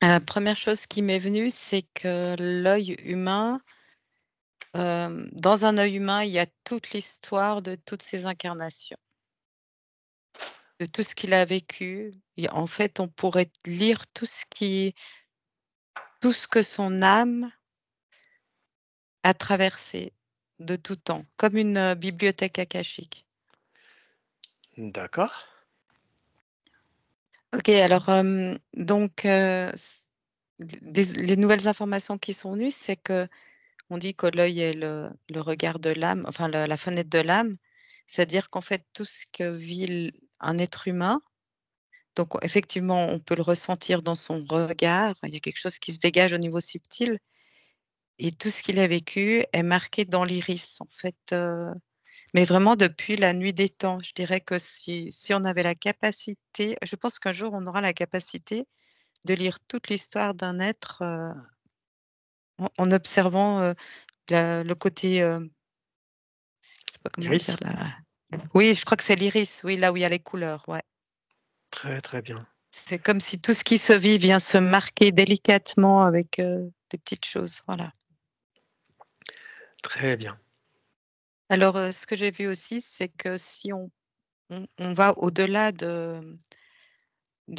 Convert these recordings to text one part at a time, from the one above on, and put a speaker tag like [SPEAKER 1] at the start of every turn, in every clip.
[SPEAKER 1] La première chose qui m'est venue, c'est que l'œil humain, dans un œil humain, il y a toute l'histoire de toutes ses incarnations, de tout ce qu'il a vécu. En fait, on pourrait lire tout ce que son âme a traversé de tout temps, comme une bibliothèque akashique.
[SPEAKER 2] D'accord.
[SPEAKER 1] Ok, alors donc les nouvelles informations qui sont venues, c'est que on dit que l'œil est le regard de l'âme, enfin la fenêtre de l'âme, c'est-à-dire qu'en fait tout ce que vit un être humain, donc effectivement on peut le ressentir dans son regard, il y a quelque chose qui se dégage au niveau subtil, et tout ce qu'il a vécu est marqué dans l'iris en fait, mais vraiment depuis la nuit des temps. Je dirais que si on avait la capacité, je pense qu'un jour on aura la capacité de lire toute l'histoire d'un être en observant le côté, je sais pas comment dire
[SPEAKER 2] Iris?
[SPEAKER 1] là. Oui, je crois que c'est l'iris, oui, là où il y a les couleurs, ouais.
[SPEAKER 2] Très, très bien.
[SPEAKER 1] C'est comme si tout ce qui se vit vient se marquer délicatement avec des petites choses, voilà.
[SPEAKER 2] Très bien.
[SPEAKER 1] Alors, ce que j'ai vu aussi, c'est que si on va au-delà du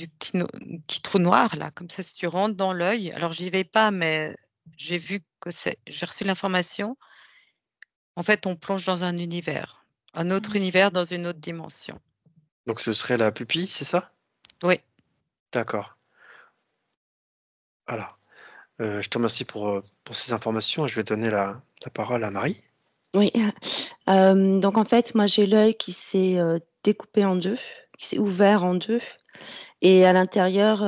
[SPEAKER 1] petit trou noir là, comme ça, si tu rentres dans l'œil, alors j'y vais pas, mais j'ai reçu l'information. En fait, on plonge dans un autre univers dans une autre dimension.
[SPEAKER 2] Donc ce serait la pupille, c'est ça?
[SPEAKER 1] Oui.
[SPEAKER 2] D'accord. Alors, je te remercie pour ces informations et je vais donner la parole à Marie.
[SPEAKER 3] Oui, donc en fait, moi, j'ai l'œil qui s'est, découpé en 2, qui s'est ouvert en 2 et à l'intérieur,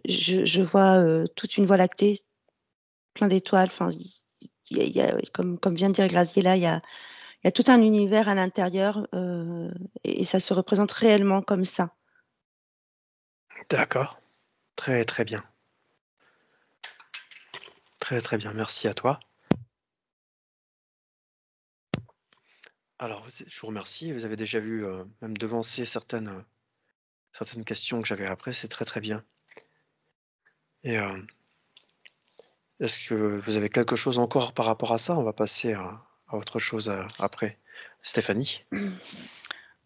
[SPEAKER 3] je vois, toute une voie lactée, plein d'étoiles, enfin, il y a comme vient de dire Graziella, il y a tout un univers à l'intérieur, et ça se représente réellement comme ça.
[SPEAKER 2] D'accord. Très, très bien. Très, très bien. Merci à toi. Alors, je vous remercie. Vous avez déjà vu, même devancer certaines questions que j'avais après. C'est très, très bien. Et est-ce que vous avez quelque chose encore par rapport à ça? On va passer à autre chose après. Stéphanie?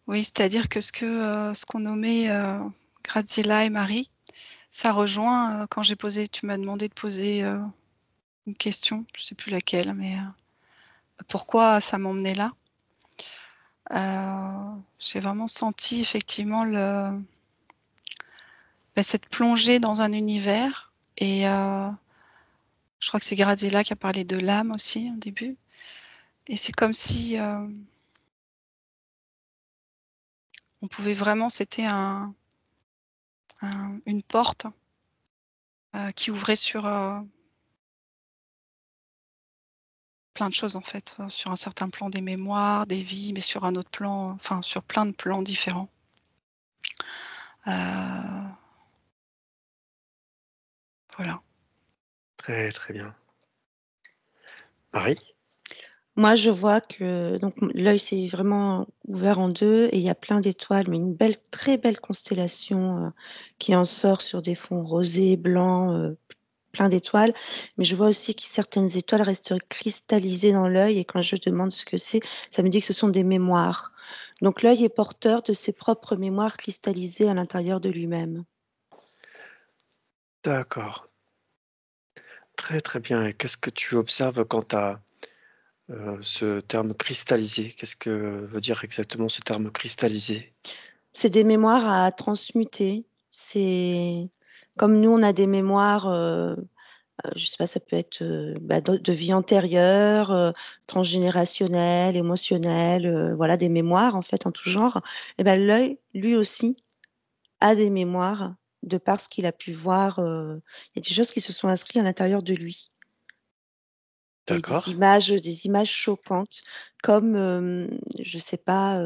[SPEAKER 4] Oui, c'est-à-dire que ce qu'ont nommé, Graziella et Marie, ça rejoint, quand tu m'as demandé de poser, une question, je sais plus laquelle, mais, pourquoi ça m'emmenait là? J'ai vraiment senti effectivement cette plongée dans un univers et je crois que c'est Graziella qui a parlé de l'âme aussi au début et c'est comme si, on pouvait vraiment c'était une porte, qui ouvrait sur, plein de choses en fait, sur un certain plan des mémoires, des vies, mais sur un autre plan, enfin sur plein de plans différents. Voilà.
[SPEAKER 2] Très, très bien. Marie?
[SPEAKER 3] Moi, je vois que donc l'œil s'est vraiment ouvert en 2 et il y a plein d'étoiles, mais une belle très belle constellation, qui en sort sur des fonds rosés, blancs, plein d'étoiles. Mais je vois aussi que certaines étoiles restent cristallisées dans l'œil et quand je demande ce que c'est, ça me dit que ce sont des mémoires. Donc l'œil est porteur de ses propres mémoires cristallisées à l'intérieur de lui-même.
[SPEAKER 2] D'accord. Très, très bien. Et qu'est-ce que tu observes quant à ce terme cristallisé? Qu'est-ce que veut dire exactement ce terme cristallisé?
[SPEAKER 3] C'est des mémoires à transmuter. C'est comme nous, on a des mémoires, je sais pas, ça peut être, de vie antérieure, transgénérationnelle, émotionnelle, voilà, des mémoires, en fait, en tout genre. Et ben, l'œil, lui aussi, a des mémoires de par ce qu'il a pu voir, il y a des choses qui se sont inscrites à l'intérieur de lui et
[SPEAKER 2] D'accord.
[SPEAKER 3] des images choquantes comme, je sais pas,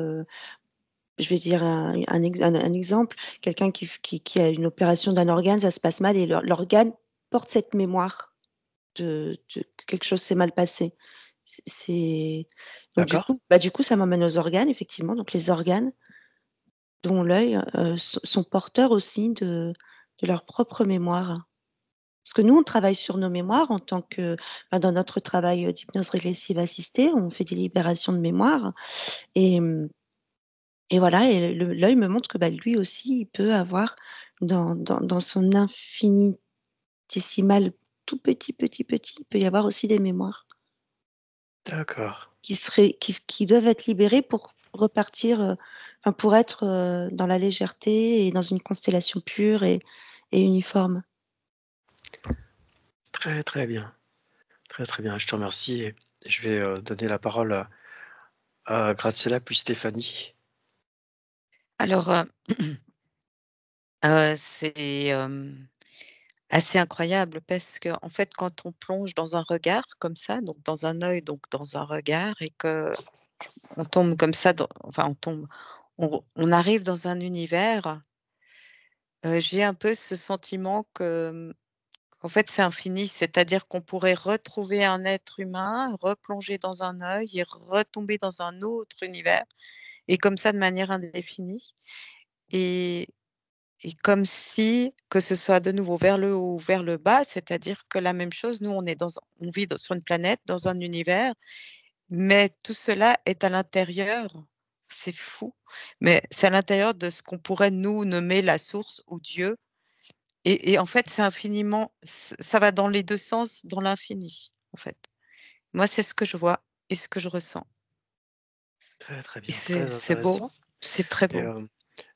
[SPEAKER 3] je vais dire un exemple, quelqu'un qui a une opération d'un organe, ça se passe mal et l'organe porte cette mémoire de que quelque chose s'est mal passé. C'est donc
[SPEAKER 2] D'accord.
[SPEAKER 3] du coup, ça m'emmène aux organes effectivement, donc les organes, dont l'œil, sont porteurs aussi de leur propre mémoire. Parce que nous, on travaille sur nos mémoires en tant que, dans notre travail d'hypnose régressive assistée, on fait des libérations de mémoire. Et voilà, et l'œil me montre que lui aussi, il peut avoir dans son infinitésimal tout petit, il peut y avoir aussi des mémoires
[SPEAKER 2] D'accord.
[SPEAKER 3] qui doivent être libérées pour repartir, pour être dans la légèreté et dans une constellation pure et uniforme.
[SPEAKER 2] Très, très bien. Très, très bien. Je te remercie et je vais donner la parole à Graciela puis Stéphanie.
[SPEAKER 1] Alors, c'est assez incroyable parce que en fait, quand on plonge dans un regard comme ça, donc dans un œil, donc dans un regard et qu'on tombe comme ça on arrive dans un univers, j'ai un peu ce sentiment qu'en fait, c'est infini. C'est-à-dire qu'on pourrait retrouver un être humain, replonger dans un œil et retomber dans un autre univers et comme ça de manière indéfinie et comme si, que ce soit de nouveau vers le haut ou vers le bas, c'est-à-dire que la même chose, nous, on vit sur une planète, dans un univers, mais tout cela est à l'intérieur. C'est fou, mais c'est à l'intérieur de ce qu'on pourrait, nous, nommer la source ou Dieu. Et en fait, c'est infiniment, ça va dans les deux sens, dans l'infini, en fait. Moi, c'est ce que je vois et ce que je ressens.
[SPEAKER 2] Très, très
[SPEAKER 1] Et
[SPEAKER 2] bien, très
[SPEAKER 1] c'est beau,
[SPEAKER 2] intéressant.
[SPEAKER 1] c'est très
[SPEAKER 2] Et
[SPEAKER 1] beau.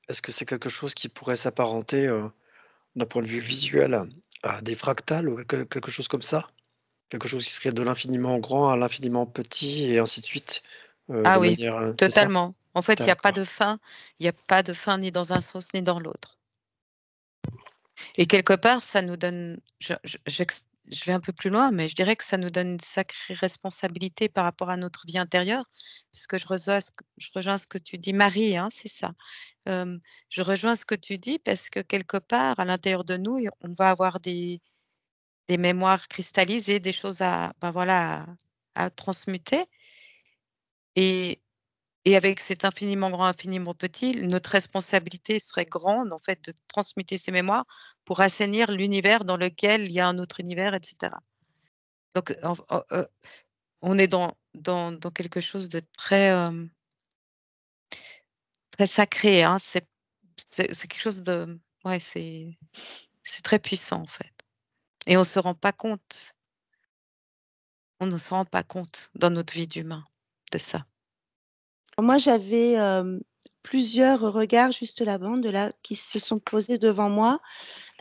[SPEAKER 2] est-ce que c'est quelque chose qui pourrait s'apparenter, d'un point de vue visuel, à des fractales ou quelque chose comme ça? Quelque chose qui serait de l'infiniment grand à l'infiniment petit et ainsi de suite,
[SPEAKER 1] Ah
[SPEAKER 2] de
[SPEAKER 1] oui,
[SPEAKER 2] manière, c'est ça?
[SPEAKER 1] totalement. En fait, il y a pas
[SPEAKER 2] D'accord,
[SPEAKER 1] de fin. Il y a pas de fin ni dans un sens ni dans l'autre. Et quelque part, ça nous donne je vais un peu plus loin, mais je dirais que ça nous donne une sacrée responsabilité par rapport à notre vie intérieure, puisque je rejoins ce que tu dis, Marie, hein, c'est ça. Je rejoins ce que tu dis parce que quelque part, à l'intérieur de nous, on va avoir des mémoires cristallisées, des choses voilà, à transmuter et avec cet infiniment grand, infiniment petit, notre responsabilité serait grande, en fait, de transmuter ces mémoires pour assainir l'univers dans lequel il y a un autre univers et cetera. Donc on est dans quelque chose de très, très sacré, hein. C'est quelque chose de ouais, c'est très puissant, en fait et on se rend pas compte. On ne se rend pas compte dans notre vie d'humain de ça.
[SPEAKER 3] Moi, j'avais plusieurs regards juste là, qui se sont posés devant moi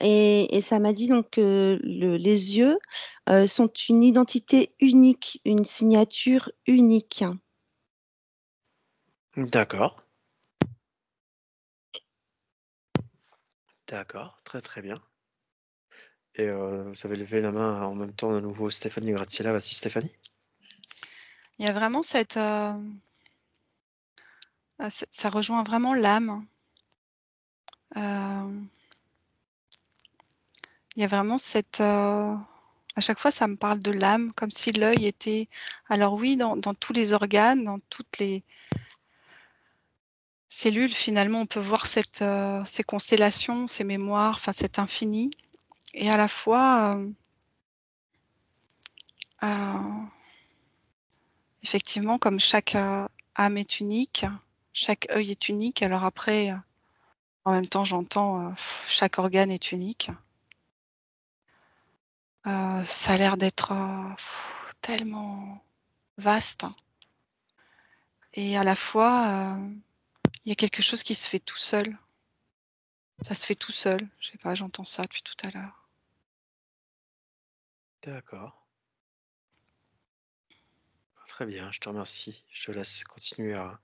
[SPEAKER 3] et ça m'a dit donc que les yeux sont une identité unique, une signature unique.
[SPEAKER 2] d'accord, d'accord, très, très bien et vous avez levé la main en même temps à nouveau Stéphanie Graziella. Vas-y Stéphanie.
[SPEAKER 4] Il y a vraiment ça rejoint vraiment l'âme. Hem, il y a vraiment à chaque fois, ça me parle de l'âme, comme si l'œil était alors oui, dans tous les organes, dans toutes les cellules, finalement, on peut voir ces constellations, ces mémoires, enfin cet infini et à la fois, heu, effectivement, comme chaque, âme est unique, chaque œil est unique, alors après, en même temps, j'entends, chaque organe est unique. Ça a l'air d'être, tellement vaste et à la fois, il y a quelque chose qui se fait tout seul. Ça se fait tout seul. Je sais pas, j'entends ça depuis tout à l'heure.
[SPEAKER 2] D'accord, très bien, je te remercie. Je te laisse continuer à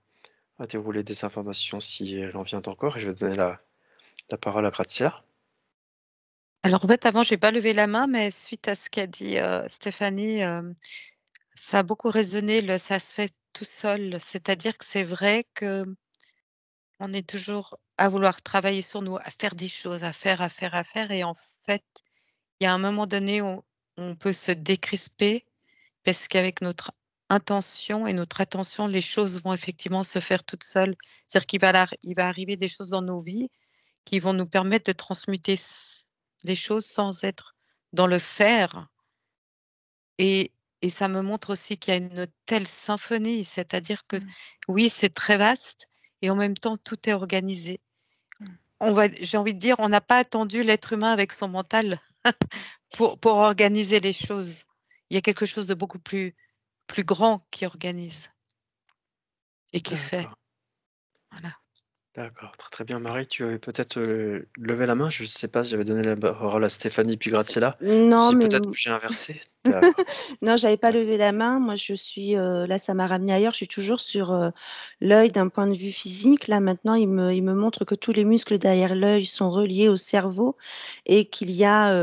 [SPEAKER 2] dérouler des informations si elle en vient encore et je vais donner la parole à Graziella.
[SPEAKER 1] Alors en fait, avant, j'ai pas levé la main, mais suite à ce qu'a dit, Stéphanie, ça a beaucoup résonné le «ça se fait tout seul». C'est-à-dire que c'est vrai qu'on est toujours à vouloir travailler sur nous, à faire des choses, à faire et en fait, il y a un moment donné où on peut se décrisper parce qu'avec notre intention et notre attention, les choses vont effectivement se faire toutes seules. C'est-à-dire il va arriver des choses dans nos vies qui vont nous permettre de transmuter les choses sans être dans le faire. Et ça me montre aussi qu'il y a une telle symphonie, c'est-à-dire que oui, c'est très vaste et en même temps, tout est organisé. J'ai envie de dire, on n'a pas attendu l'être humain avec son mental pour organiser les choses. Il y a quelque chose de beaucoup plus grand qui organise et qui fait.
[SPEAKER 2] D'accord.
[SPEAKER 1] Voilà.
[SPEAKER 2] D'accord, très, très bien. Marie, tu avais peut-être, levé la main? Je ne sais pas, j'avais donné la parole à Stéphanie puis Graciela.
[SPEAKER 3] Non,
[SPEAKER 2] Si
[SPEAKER 3] mais
[SPEAKER 2] peut-être que j'ai inversé? D'accord,
[SPEAKER 3] non, j'avais pas
[SPEAKER 2] d'accord.
[SPEAKER 3] levé la main. Moi, je suis là, ça m'a ramené ailleurs. Je suis toujours sur l'œil d'un point de vue physique. Là, maintenant, il me montre que tous les muscles derrière l'œil sont reliés au cerveau et qu'il y a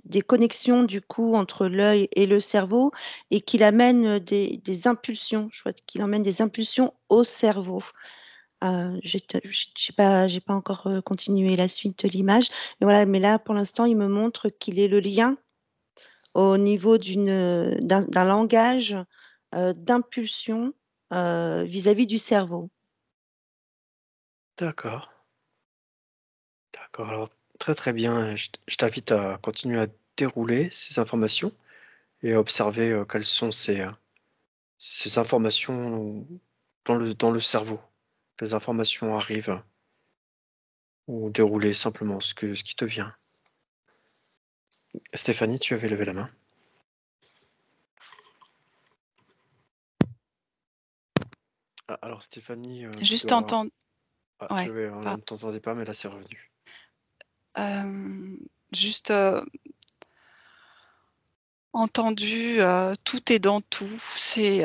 [SPEAKER 3] des connexions du coup entre l'œil et le cerveau et qu'il amène des impulsions. Je vois qu'il emmène des impulsions au cerveau. J'ai pas encore continué la suite de l'image, mais voilà. Mais là, pour l'instant, il me montre qu'il est le lien au niveau d'un langage d'impulsion vis-à-vis du cerveau.
[SPEAKER 2] D'accord, d'accord. Alors très, très bien, je t'invite à continuer à dérouler ces informations et à observer, quelles sont ces informations dans le cerveau. Les informations arrivent ou dérouler simplement ce qui te vient. Stéphanie, tu avais levé la main? Ah, alors Stéphanie, tu
[SPEAKER 4] Juste
[SPEAKER 2] dois
[SPEAKER 4] entendre.
[SPEAKER 2] tu
[SPEAKER 4] Ouais,
[SPEAKER 2] avais on ne t'entendait pas, mais là, c'est revenu.
[SPEAKER 4] juste entendu, tout est dans tout. C'est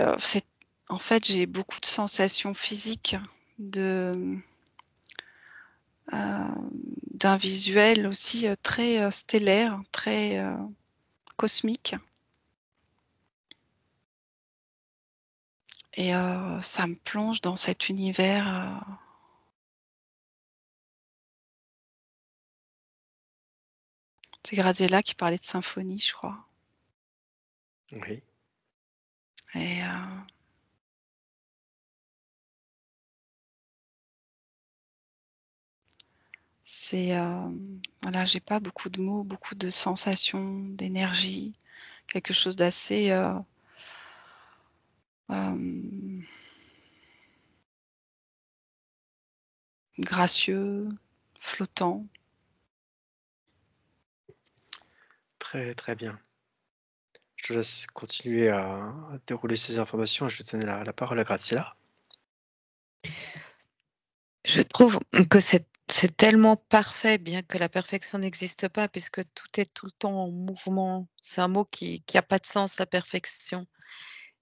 [SPEAKER 4] en fait, j'ai beaucoup de sensations physiques, de, d'un visuel aussi très stellaire, très cosmique. Et ça me plonge dans cet univers. C'est Graziella qui parlait de symphonie, je crois.
[SPEAKER 2] Oui,
[SPEAKER 4] Et c'est voilà, j'ai pas beaucoup de mots, beaucoup de sensations, d'énergie, quelque chose d'assez gracieux, flottant.
[SPEAKER 2] très, très bien. Je te laisse continuer à dérouler ces informations et je vais donner la parole à Graciela.
[SPEAKER 1] Je trouve que c'est tellement parfait, bien que la perfection n'existe pas, puisque tout est tout le temps en mouvement. C'est un mot qui a pas de sens, la perfection.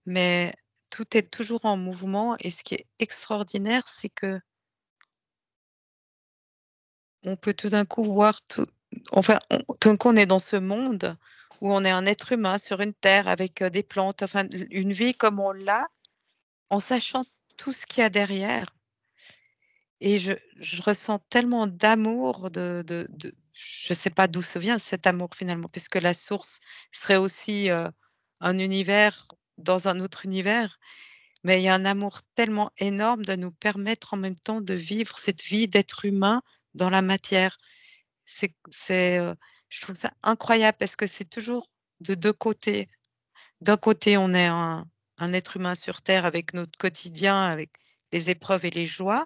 [SPEAKER 1] Mais tout est toujours en mouvement et ce qui est extraordinaire, c'est qu'on peut tout d'un coup voir tout enfin, tout d'un coup, on est dans ce monde où on est un être humain sur une terre avec, des plantes, enfin, une vie comme on l'a, en sachant tout ce qu'il y a derrière. Et je ressens tellement d'amour de je sais pas d'où ça vient cet amour finalement, puisque la source serait aussi, un univers dans un autre univers. Mais il y a un amour tellement énorme de nous permettre en même temps de vivre cette vie d'être humain dans la matière. Je trouve ça incroyable parce que c'est toujours de 2 côtés. D'un côté, on est un être humain sur terre avec notre quotidien, avec les épreuves et les joies,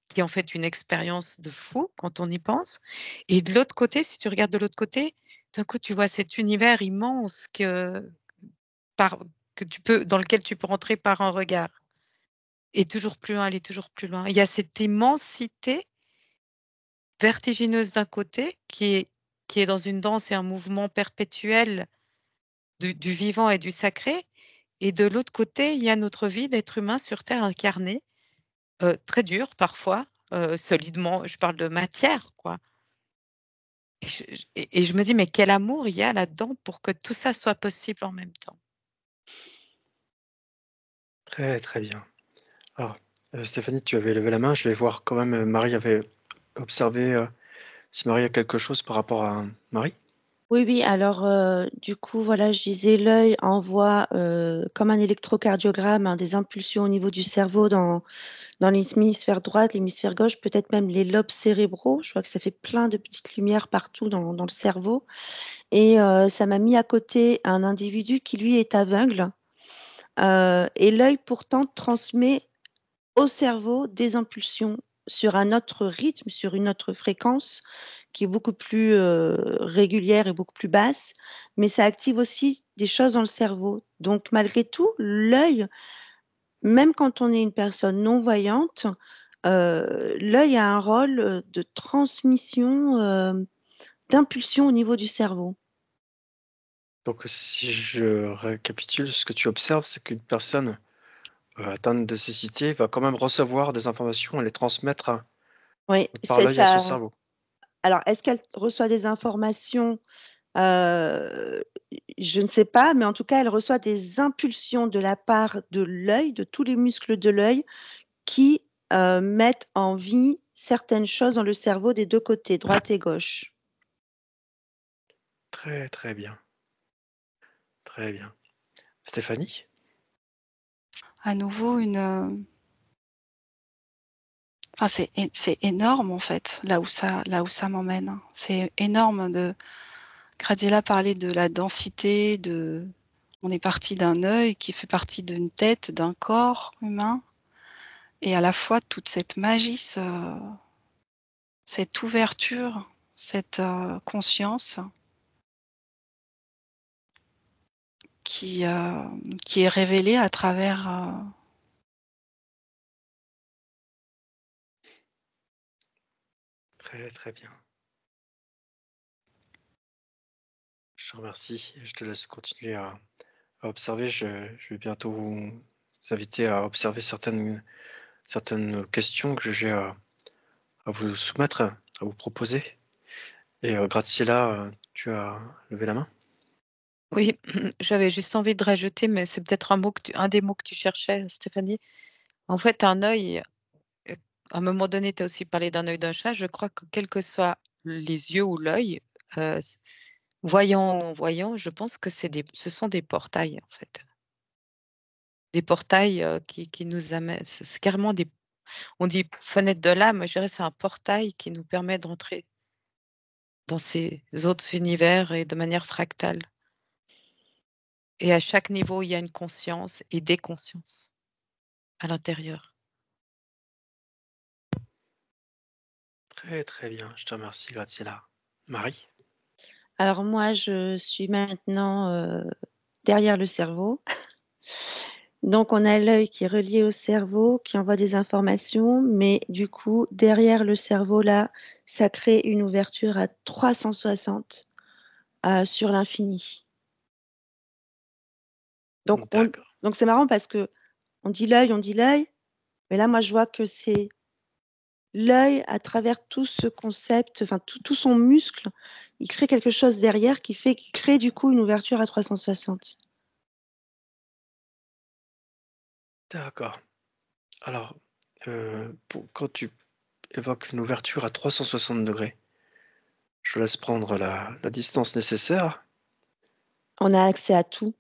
[SPEAKER 1] qui est en fait une expérience de fou quand on y pense. Et de l'autre côté, si tu regardes de l'autre côté, d'un coup, tu vois cet univers immense par dans lequel tu peux rentrer par un regard. Et toujours plus loin, aller toujours plus loin. Il y a cette immensité vertigineuse d'un côté qui est dans une danse et un mouvement perpétuel du vivant et du sacré, et de l'autre côté, il y a notre vie d'être humain sur terre incarné, très dur parfois, solidement, je parle de matière, quoi. Et je me dis: «Mais quel amour il y a là-dedans pour que tout ça soit possible en même temps».
[SPEAKER 2] Très, très bien. Alors, Stéphanie, tu avais levé la main. Je vais voir quand même, Marie avait observé, si Marie a quelque chose par rapport à Marie?
[SPEAKER 3] Oui, oui, alors du coup, voilà, je disais, l'œil envoie comme un électrocardiogramme, hein, des impulsions au niveau du cerveau dans l'hémisphère droit, l'hémisphère gauche, peut-être même les lobes cérébraux. Je vois que ça fait plein de petites lumières partout dans le cerveau. et ça m'a mis à côté un individu qui, lui, est aveugle. Et l'œil, pourtant, transmet au cerveau des impulsions sur un autre rythme, sur une autre fréquence qui est beaucoup plus régulière et beaucoup plus basse, mais ça active aussi des choses dans le cerveau. Donc, malgré tout, l'œil, même quand on est une personne non-voyante, l'œil a un rôle de transmission d'impulsion au niveau du cerveau.
[SPEAKER 2] Donc, si je récapitule, ce que tu observes, c'est qu'une personne atteinte de cécité va quand même recevoir des informations et les transmettre
[SPEAKER 3] Oui,
[SPEAKER 2] par
[SPEAKER 3] c'est
[SPEAKER 2] l'œil à son
[SPEAKER 3] ça.
[SPEAKER 2] cerveau.
[SPEAKER 3] Alors, est-ce qu'elle reçoit des informations? Je ne sais pas, mais en tout cas, elle reçoit des impulsions de la part de l'œil, de tous les muscles de l'œil qui mettent en vie certaines choses dans le cerveau des deux côtés, droite et gauche.
[SPEAKER 2] Très, très bien. Très bien. Stéphanie?
[SPEAKER 4] À nouveau, enfin, c'est énorme en fait, là où ça m'emmène. C'est énorme de. Graziella parlait de la densité, on est parti d'un œil qui fait partie d'une tête, d'un corps humain, et à la fois toute cette magie, cette ouverture, cette conscience qui est révélée à travers
[SPEAKER 2] Très, très bien. Je te remercie et je te laisse continuer à observer. Je vais bientôt vous inviter à observer certaines questions que j'ai à vous soumettre, à vous proposer. Et Graciela, tu as levé la main?
[SPEAKER 1] Oui, j'avais juste envie de rajouter, mais c'est peut-être un des mots que tu cherchais, Stéphanie. En fait, un œil, à un moment donné, tu as aussi parlé d'un œil d'un chat. Je crois que quels que soient les yeux ou l'œil, voyant ou non-voyant, je pense que ce sont des portails, en fait. Des portails qui nous amènent. C'est carrément on dit fenêtre de l'âme, je dirais c'est un portail qui nous permet d'entrer dans ces autres univers et de manière fractale. Et à chaque niveau, il y a une conscience et des consciences à l'intérieur.
[SPEAKER 2] Très, très bien. Je te remercie, Graciela. Marie?
[SPEAKER 3] Alors moi, je suis maintenant derrière le cerveau. Donc, on a l'œil qui est relié au cerveau, qui envoie des informations, mais du coup, derrière le cerveau, là, ça crée une ouverture à 360 sur l'infini. Donc,
[SPEAKER 2] D'accord.
[SPEAKER 3] donc c'est marrant parce que on dit l'œil, mais là, moi, je vois que c'est l'œil à travers tout ce concept, enfin, tout son muscle, il crée quelque chose derrière qui crée du coup une ouverture à 360.
[SPEAKER 2] D'accord. Alors, quand tu évoques une ouverture à 360 degrés, je laisse prendre la distance nécessaire.
[SPEAKER 3] On a accès à tout,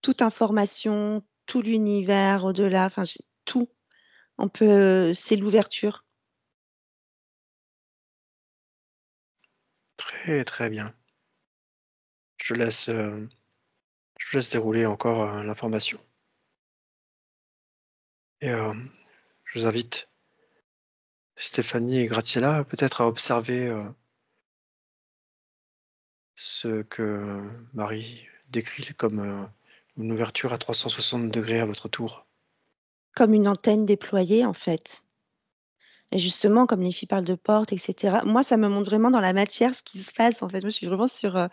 [SPEAKER 3] toute information, tout l'univers au-delà, enfin, tout. C'est l'ouverture.
[SPEAKER 2] Très, très bien. Je laisse, je laisse dérouler encore l'information. Et je vous invite, Stéphanie et Graciela, peut-être à observer ce que Marie décrit comme une ouverture à 360 degrés à votre tour.
[SPEAKER 3] Comme une antenne déployée, en fait. Et justement, comme les filles parlent de portes, etc., moi, ça me montre vraiment dans la matière ce qui se passe, en fait. Moi, je suis vraiment sur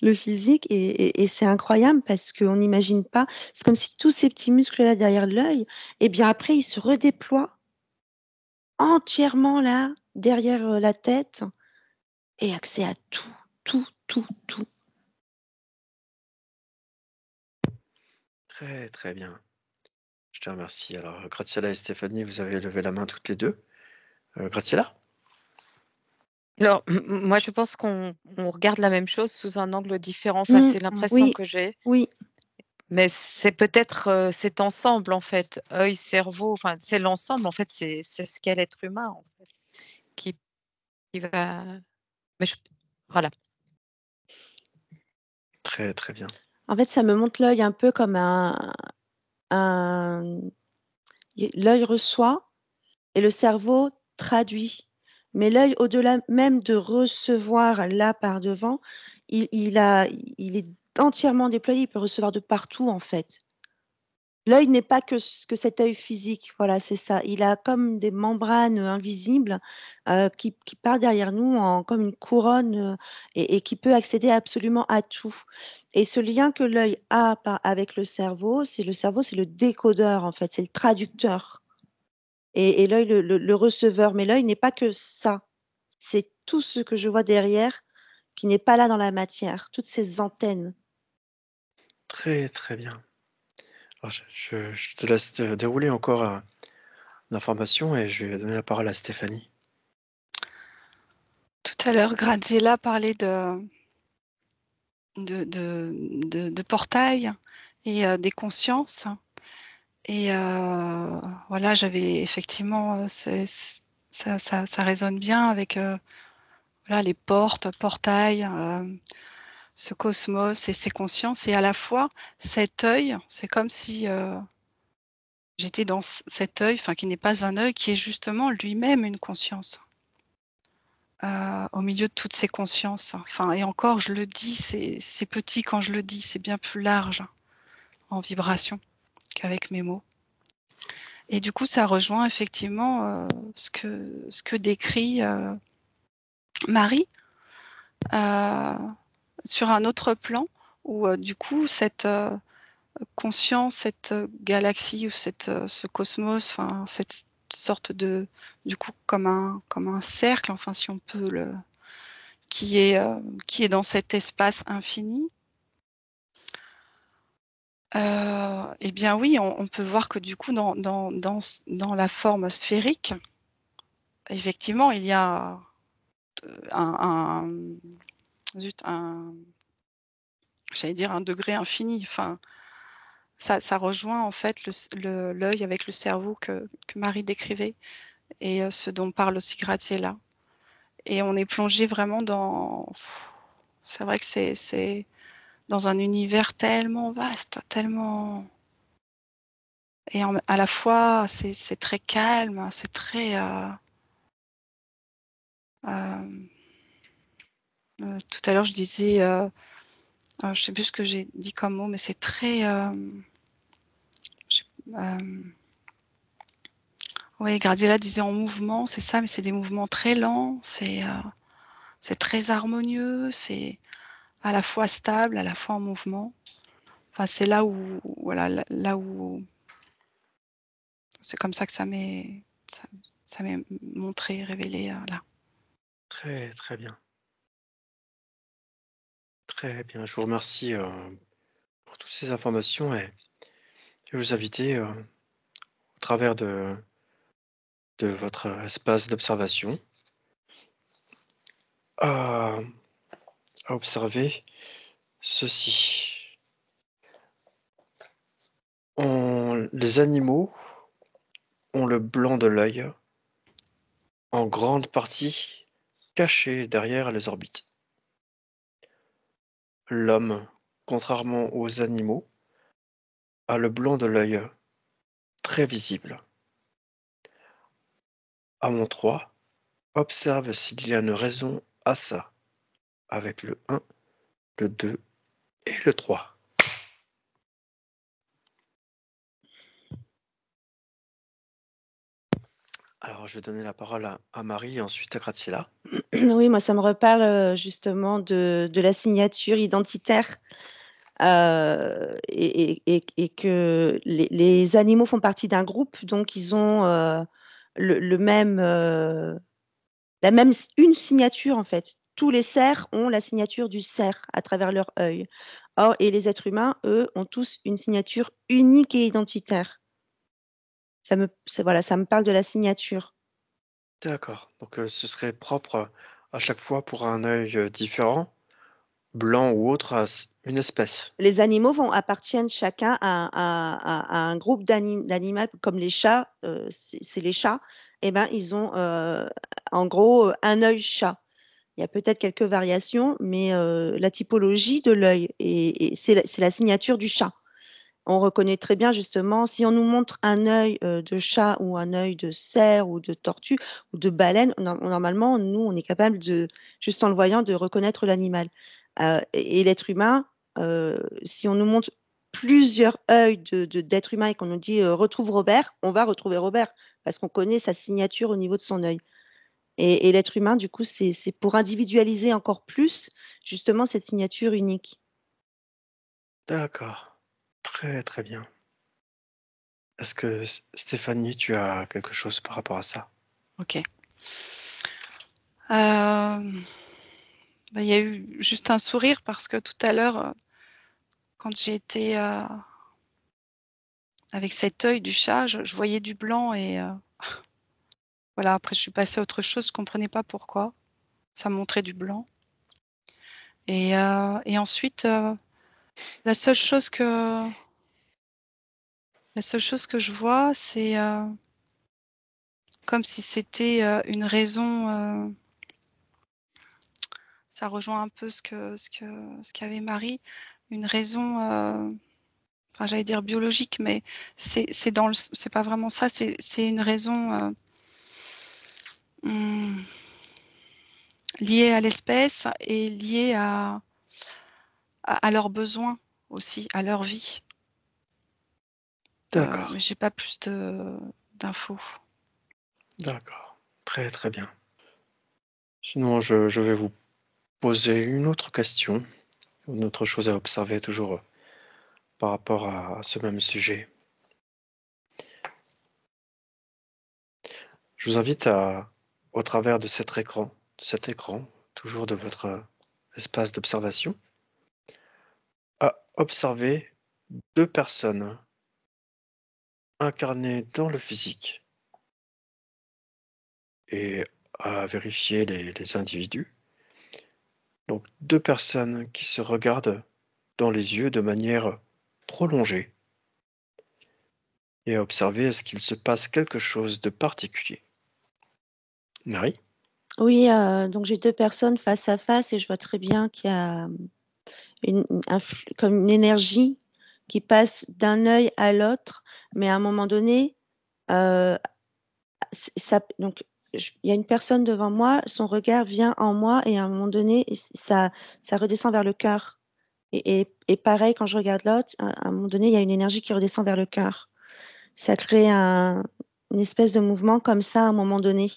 [SPEAKER 3] le physique et c'est incroyable parce qu'on n'imagine pas. C'est comme si tous ces petits muscles-là derrière l'œil, et bien après, ils se redéploient entièrement là, derrière la tête et accès à tout, tout, tout, tout.
[SPEAKER 2] Très, très bien. Je te remercie. Alors, Graciela et Stéphanie, vous avez levé la main toutes les deux. Graciela?
[SPEAKER 1] Alors, moi, je pense qu'on regarde la même chose sous un angle différent. Enfin, c'est l'impression
[SPEAKER 3] Oui,
[SPEAKER 1] que j'ai.
[SPEAKER 3] oui.
[SPEAKER 1] Mais c'est peut-être cet ensemble, en fait, œil, cerveau. Enfin, c'est l'ensemble, en fait, c'est ce qu'est l'être humain, en fait, qui va. Mais voilà.
[SPEAKER 2] Très, très bien.
[SPEAKER 3] En fait, ça me montre l'œil un peu comme l'œil reçoit et le cerveau traduit. Mais l'œil, au-delà même de recevoir là par devant, il est entièrement déployé, il peut recevoir de partout en fait. L'œil n'est pas que cet œil physique, voilà, c'est ça. Il a comme des membranes invisibles qui partent derrière nous comme une couronne et qui peut accéder absolument à tout. Et ce lien que l'œil a avec le cerveau, c'est le décodeur en fait, c'est le traducteur. Et l'œil, le receveur. Mais l'œil n'est pas que ça. C'est tout ce que je vois derrière qui n'est pas là dans la matière, toutes ces antennes.
[SPEAKER 2] Très, très bien. Alors, je te laisse dérouler encore l'information et je vais donner la parole à Stéphanie.
[SPEAKER 4] Tout à l'heure, Graziella parlait de portail et des consciences. Et voilà, j'avais effectivement, ça résonne bien avec voilà, les portails, ce cosmos et ces consciences. Et à la fois, cet œil, c'est comme si j'étais dans cet œil, enfin qui n'est pas un œil, qui est justement lui-même une conscience. Au milieu de toutes ces consciences. Enfin, et encore, je le dis, c'est petit quand je le dis, c'est bien plus large en vibration qu'avec mes mots. Et du coup, ça rejoint effectivement ce que décrit Marie sur un autre plan où du coup, cette conscience, cette galaxie ou ce cosmos, enfin, cette sorte de, du coup, comme un cercle, enfin, si on peut qui est dans cet espace infini, eh bien oui, on peut voir que du coup, dans la forme sphérique, effectivement, il y a j'allais dire un degré infini. Enfin, ça rejoint en fait l'œil avec le cerveau que Marie décrivait et ce dont parle aussi Graziella. Et on est plongé vraiment dans... C'est vrai que c'est dans un univers tellement vaste, tellement... Et à la fois, c'est très calme, c'est très... tout à l'heure, je disais... je ne sais plus ce que j'ai dit comme mot, mais c'est très... oui, Graziella disait en mouvement, c'est ça, mais c'est des mouvements très lents, c'est très harmonieux, c'est à la fois stable, à la fois en mouvement. Enfin, c'est là où, voilà, là où c'est comme ça que ça m'est montré, révélé là.
[SPEAKER 2] Très, très bien. Très bien. Je vous remercie pour toutes ces informations et je vais vous inviter au travers de votre espace d'observation à observer ceci. Les animaux ont le blanc de l'œil en grande partie caché derrière les orbites. L'homme, contrairement aux animaux, a le blanc de l'œil très visible. À mon 3, observe s'il y a une raison à ça, avec le 1, le 2 et le 3. Alors, je vais donner la parole à Marie et ensuite à Graziella.
[SPEAKER 3] Oui, moi, ça me reparle justement de la signature identitaire et que les animaux font partie d'un groupe, donc ils ont le même, une signature en fait. Tous les cerfs ont la signature du cerf à travers leur œil. Or, et les êtres humains, eux, ont tous une signature unique et identitaire. Voilà, ça me parle de la signature.
[SPEAKER 2] D'accord. Donc, ce serait propre à chaque fois pour un œil différent, blanc ou autre, à une espèce.
[SPEAKER 3] Les animaux appartiennent chacun à un groupe d'animaux comme les chats, c'est les chats, eh ben, ils ont en gros un œil chat. Il y a peut-être quelques variations, mais la typologie de l'œil, et c'est la signature du chat. On reconnaît très bien justement, si on nous montre un œil de chat ou un œil de cerf ou de tortue ou de baleine, normalement, nous, on est capable de, juste en le voyant, de reconnaître l'animal. Et l'être humain, si on nous montre plusieurs œils d'être humain et qu'on nous dit retrouve Robert, on va retrouver Robert parce qu'on connaît sa signature au niveau de son œil. Et l'être humain, du coup, c'est pour individualiser encore plus justement cette signature unique.
[SPEAKER 2] D'accord. Très, très bien. Est-ce que Stéphanie, tu as quelque chose par rapport à ça?
[SPEAKER 4] Ok. Il y a eu juste un sourire parce que tout à l'heure, quand j'ai été avec cet œil du chat, je voyais du blanc et voilà, après je suis passée à autre chose, je ne comprenais pas pourquoi. Ça montrait du blanc. Et ensuite, la seule chose que je vois, c'est comme si c'était une raison. Ça rejoint un peu ce qu'avait Marie, une raison. Enfin, j'allais dire biologique, mais c'est pas vraiment ça. C'est une raison liée à l'espèce et liée à leurs besoins aussi, à leur vie.
[SPEAKER 2] D'accord,
[SPEAKER 4] Mais j'ai pas plus d'infos.
[SPEAKER 2] d'accord. Très, très bien. Sinon, je vais vous poser une autre question, une autre chose à observer toujours par rapport à ce même sujet. Je vous invite à, au travers de cet écran, toujours de votre espace d'observation, à observer deux personnes incarnées dans le physique et à vérifier les individus. Donc deux personnes qui se regardent dans les yeux de manière prolongée et à observer est-ce qu'il se passe quelque chose de particulier. Marie?
[SPEAKER 3] Oui, donc j'ai 2 personnes face à face et je vois très bien qu'il y a comme une énergie qui passe d'un œil à l'autre, mais à un moment donné, donc il y a une personne devant moi, son regard vient en moi et à un moment donné, ça redescend vers le cœur. Et pareil, quand je regarde l'autre, à un moment donné, il y a une énergie qui redescend vers le cœur. Ça crée une espèce de mouvement comme ça à un moment donné,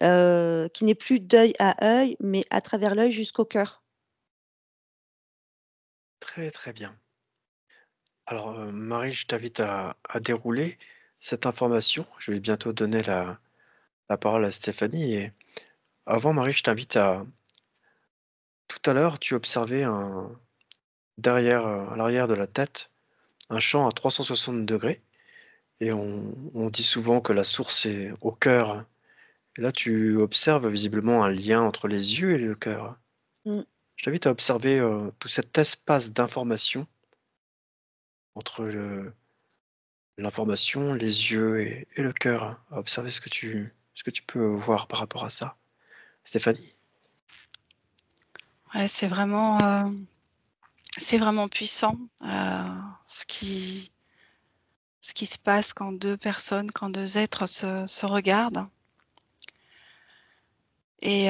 [SPEAKER 3] qui n'est plus d'œil à œil, mais à travers l'œil jusqu'au cœur.
[SPEAKER 2] Très très bien. Alors Marie, je t'invite à dérouler cette information. Je vais bientôt donner la parole à Stéphanie. Et avant, Marie, je t'invite à... Tout à l'heure, tu observais derrière, à l'arrière de la tête, un champ à 360 degrés. Et on dit souvent que la source est au cœur. Et là, tu observes visiblement un lien entre les yeux et le cœur.
[SPEAKER 3] Mmh.
[SPEAKER 2] Je t'invite à observer tout cet espace d'information entre l'information, les yeux et le cœur. À observer ce que tu peux voir par rapport à ça. Stéphanie?
[SPEAKER 4] Ouais, c'est vraiment puissant ce qui se passe quand deux personnes, quand deux êtres se regardent. Et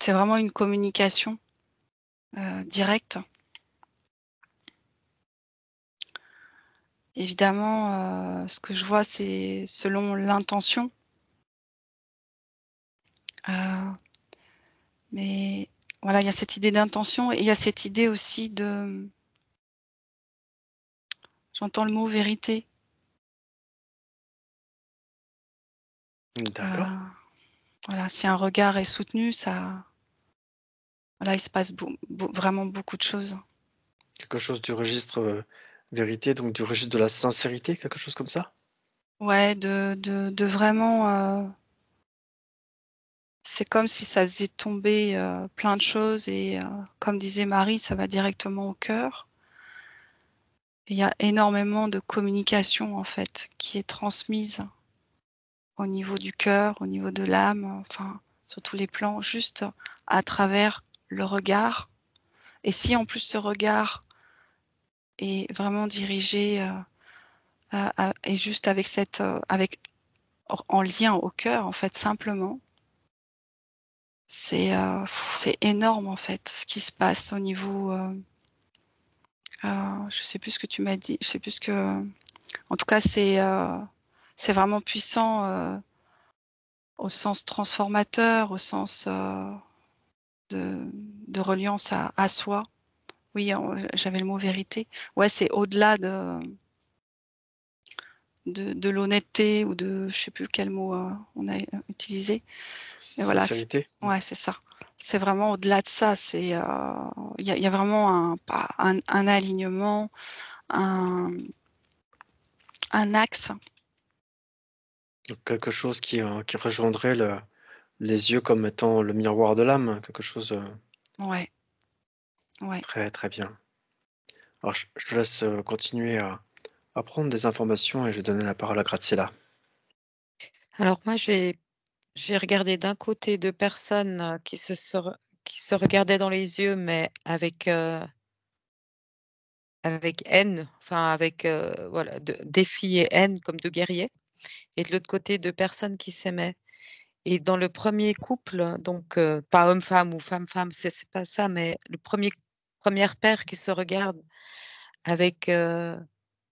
[SPEAKER 4] c'est vraiment une communication directe. Évidemment, ce que je vois, c'est selon l'intention. Mais voilà, il y a cette idée d'intention et il y a cette idée aussi de... J'entends le mot vérité.
[SPEAKER 2] D'accord.
[SPEAKER 4] Voilà, si un regard est soutenu, voilà, il se passe vraiment beaucoup de choses.
[SPEAKER 2] Quelque chose du registre vérité, donc du registre de la sincérité, quelque chose comme ça?
[SPEAKER 4] Ouais, de vraiment... c'est comme si ça faisait tomber plein de choses et comme disait Marie, ça va directement au cœur. Il y a énormément de communication en fait qui est transmise au niveau du cœur, au niveau de l'âme, enfin sur tous les plans, juste à travers le regard. Et si en plus ce regard est vraiment dirigé et juste avec en lien au cœur, en fait, simplement, c'est énorme, en fait, ce qui se passe au niveau. Je sais plus ce que tu m'as dit. Je sais plus ce que. En tout cas, c'est vraiment puissant au sens transformateur, au sens de reliance à soi. Oui, j'avais le mot vérité. Ouais, c'est au-delà de l'honnêteté ou de, je sais plus quel mot on a utilisé. Et voilà,
[SPEAKER 2] Sincérité.
[SPEAKER 4] ouais, c'est ça. C'est vraiment au-delà de ça. C'est, il y a vraiment un alignement, un axe.
[SPEAKER 2] Donc, quelque chose qui rejoindrait les yeux comme étant le miroir de l'âme, quelque chose
[SPEAKER 4] Ouais, ouais.
[SPEAKER 2] très très bien. Alors, je te laisse continuer à prendre des informations et je vais donner la parole à Graziella.
[SPEAKER 1] Alors moi, j'ai regardé d'un côté 2 personnes, qui se regardaient dans les yeux, mais avec haine, enfin avec, voilà, défi et haine comme 2 guerriers, et de l'autre côté 2 personnes qui s'aimaient. Et dans le premier couple, donc pas homme-femme ou femme-femme, c'est pas ça, mais le première paire qui se regarde avec,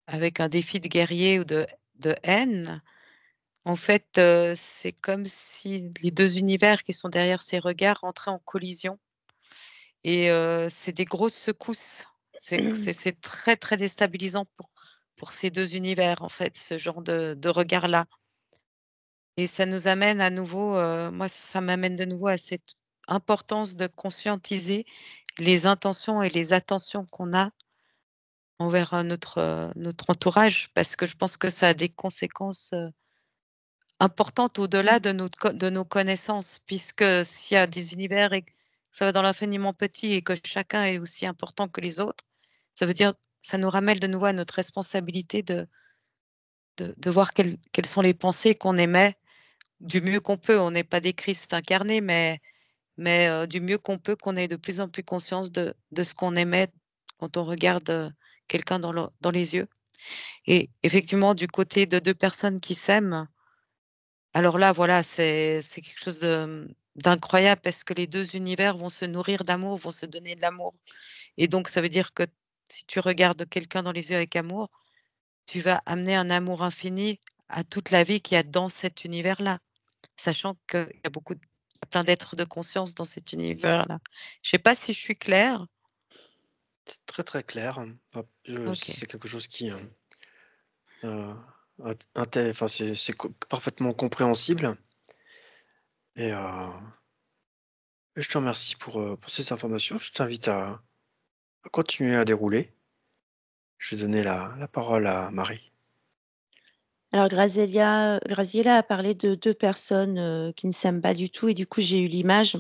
[SPEAKER 1] avec un défi de guerrier ou de haine, en fait, c'est comme si les 2 univers qui sont derrière ces regards entraient en collision, et c'est des grosses secousses. C'est très, très déstabilisant pour ces 2 univers, en fait, ce genre de regard-là, et ça nous amène à nouveau, moi, ça m'amène de nouveau à cette importance de conscientiser les intentions et les attentions qu'on a envers, notre entourage, parce que je pense que ça a des conséquences, importante au-delà de nos connaissances, puisque s'il y a des univers et que ça va dans l'infiniment petit et que chacun est aussi important que les autres, ça veut dire ça nous ramène de nouveau à notre responsabilité de voir quelles sont les pensées qu'on émet du mieux qu'on peut. On n'est pas des Christ incarnés, mais du mieux qu'on peut, qu'on ait de plus en plus conscience de ce qu'on émet quand on regarde, quelqu'un dans les yeux, et effectivement, du côté de 2 personnes qui s'aiment, alors là, voilà, c'est quelque chose d'incroyable, parce que les 2 univers vont se nourrir d'amour, vont se donner de l'amour, et donc ça veut dire que si tu regardes quelqu'un dans les yeux avec amour, tu vas amener un amour infini à toute la vie qu'il y a dans cet univers-là, sachant qu'il y a il y a plein d'êtres de conscience dans cet univers-là. Je sais pas si je suis claire?
[SPEAKER 2] C'est très très clair.
[SPEAKER 1] OK.
[SPEAKER 2] C'est quelque chose qui enfin, c'est parfaitement compréhensible. Et, je te remercie pour ces informations. Je t'invite à continuer à dérouler. Je vais donner la parole à Marie.
[SPEAKER 3] Alors Graziella a parlé de 2 personnes, qui ne s'aiment pas du tout et du coup, j'ai eu l'image.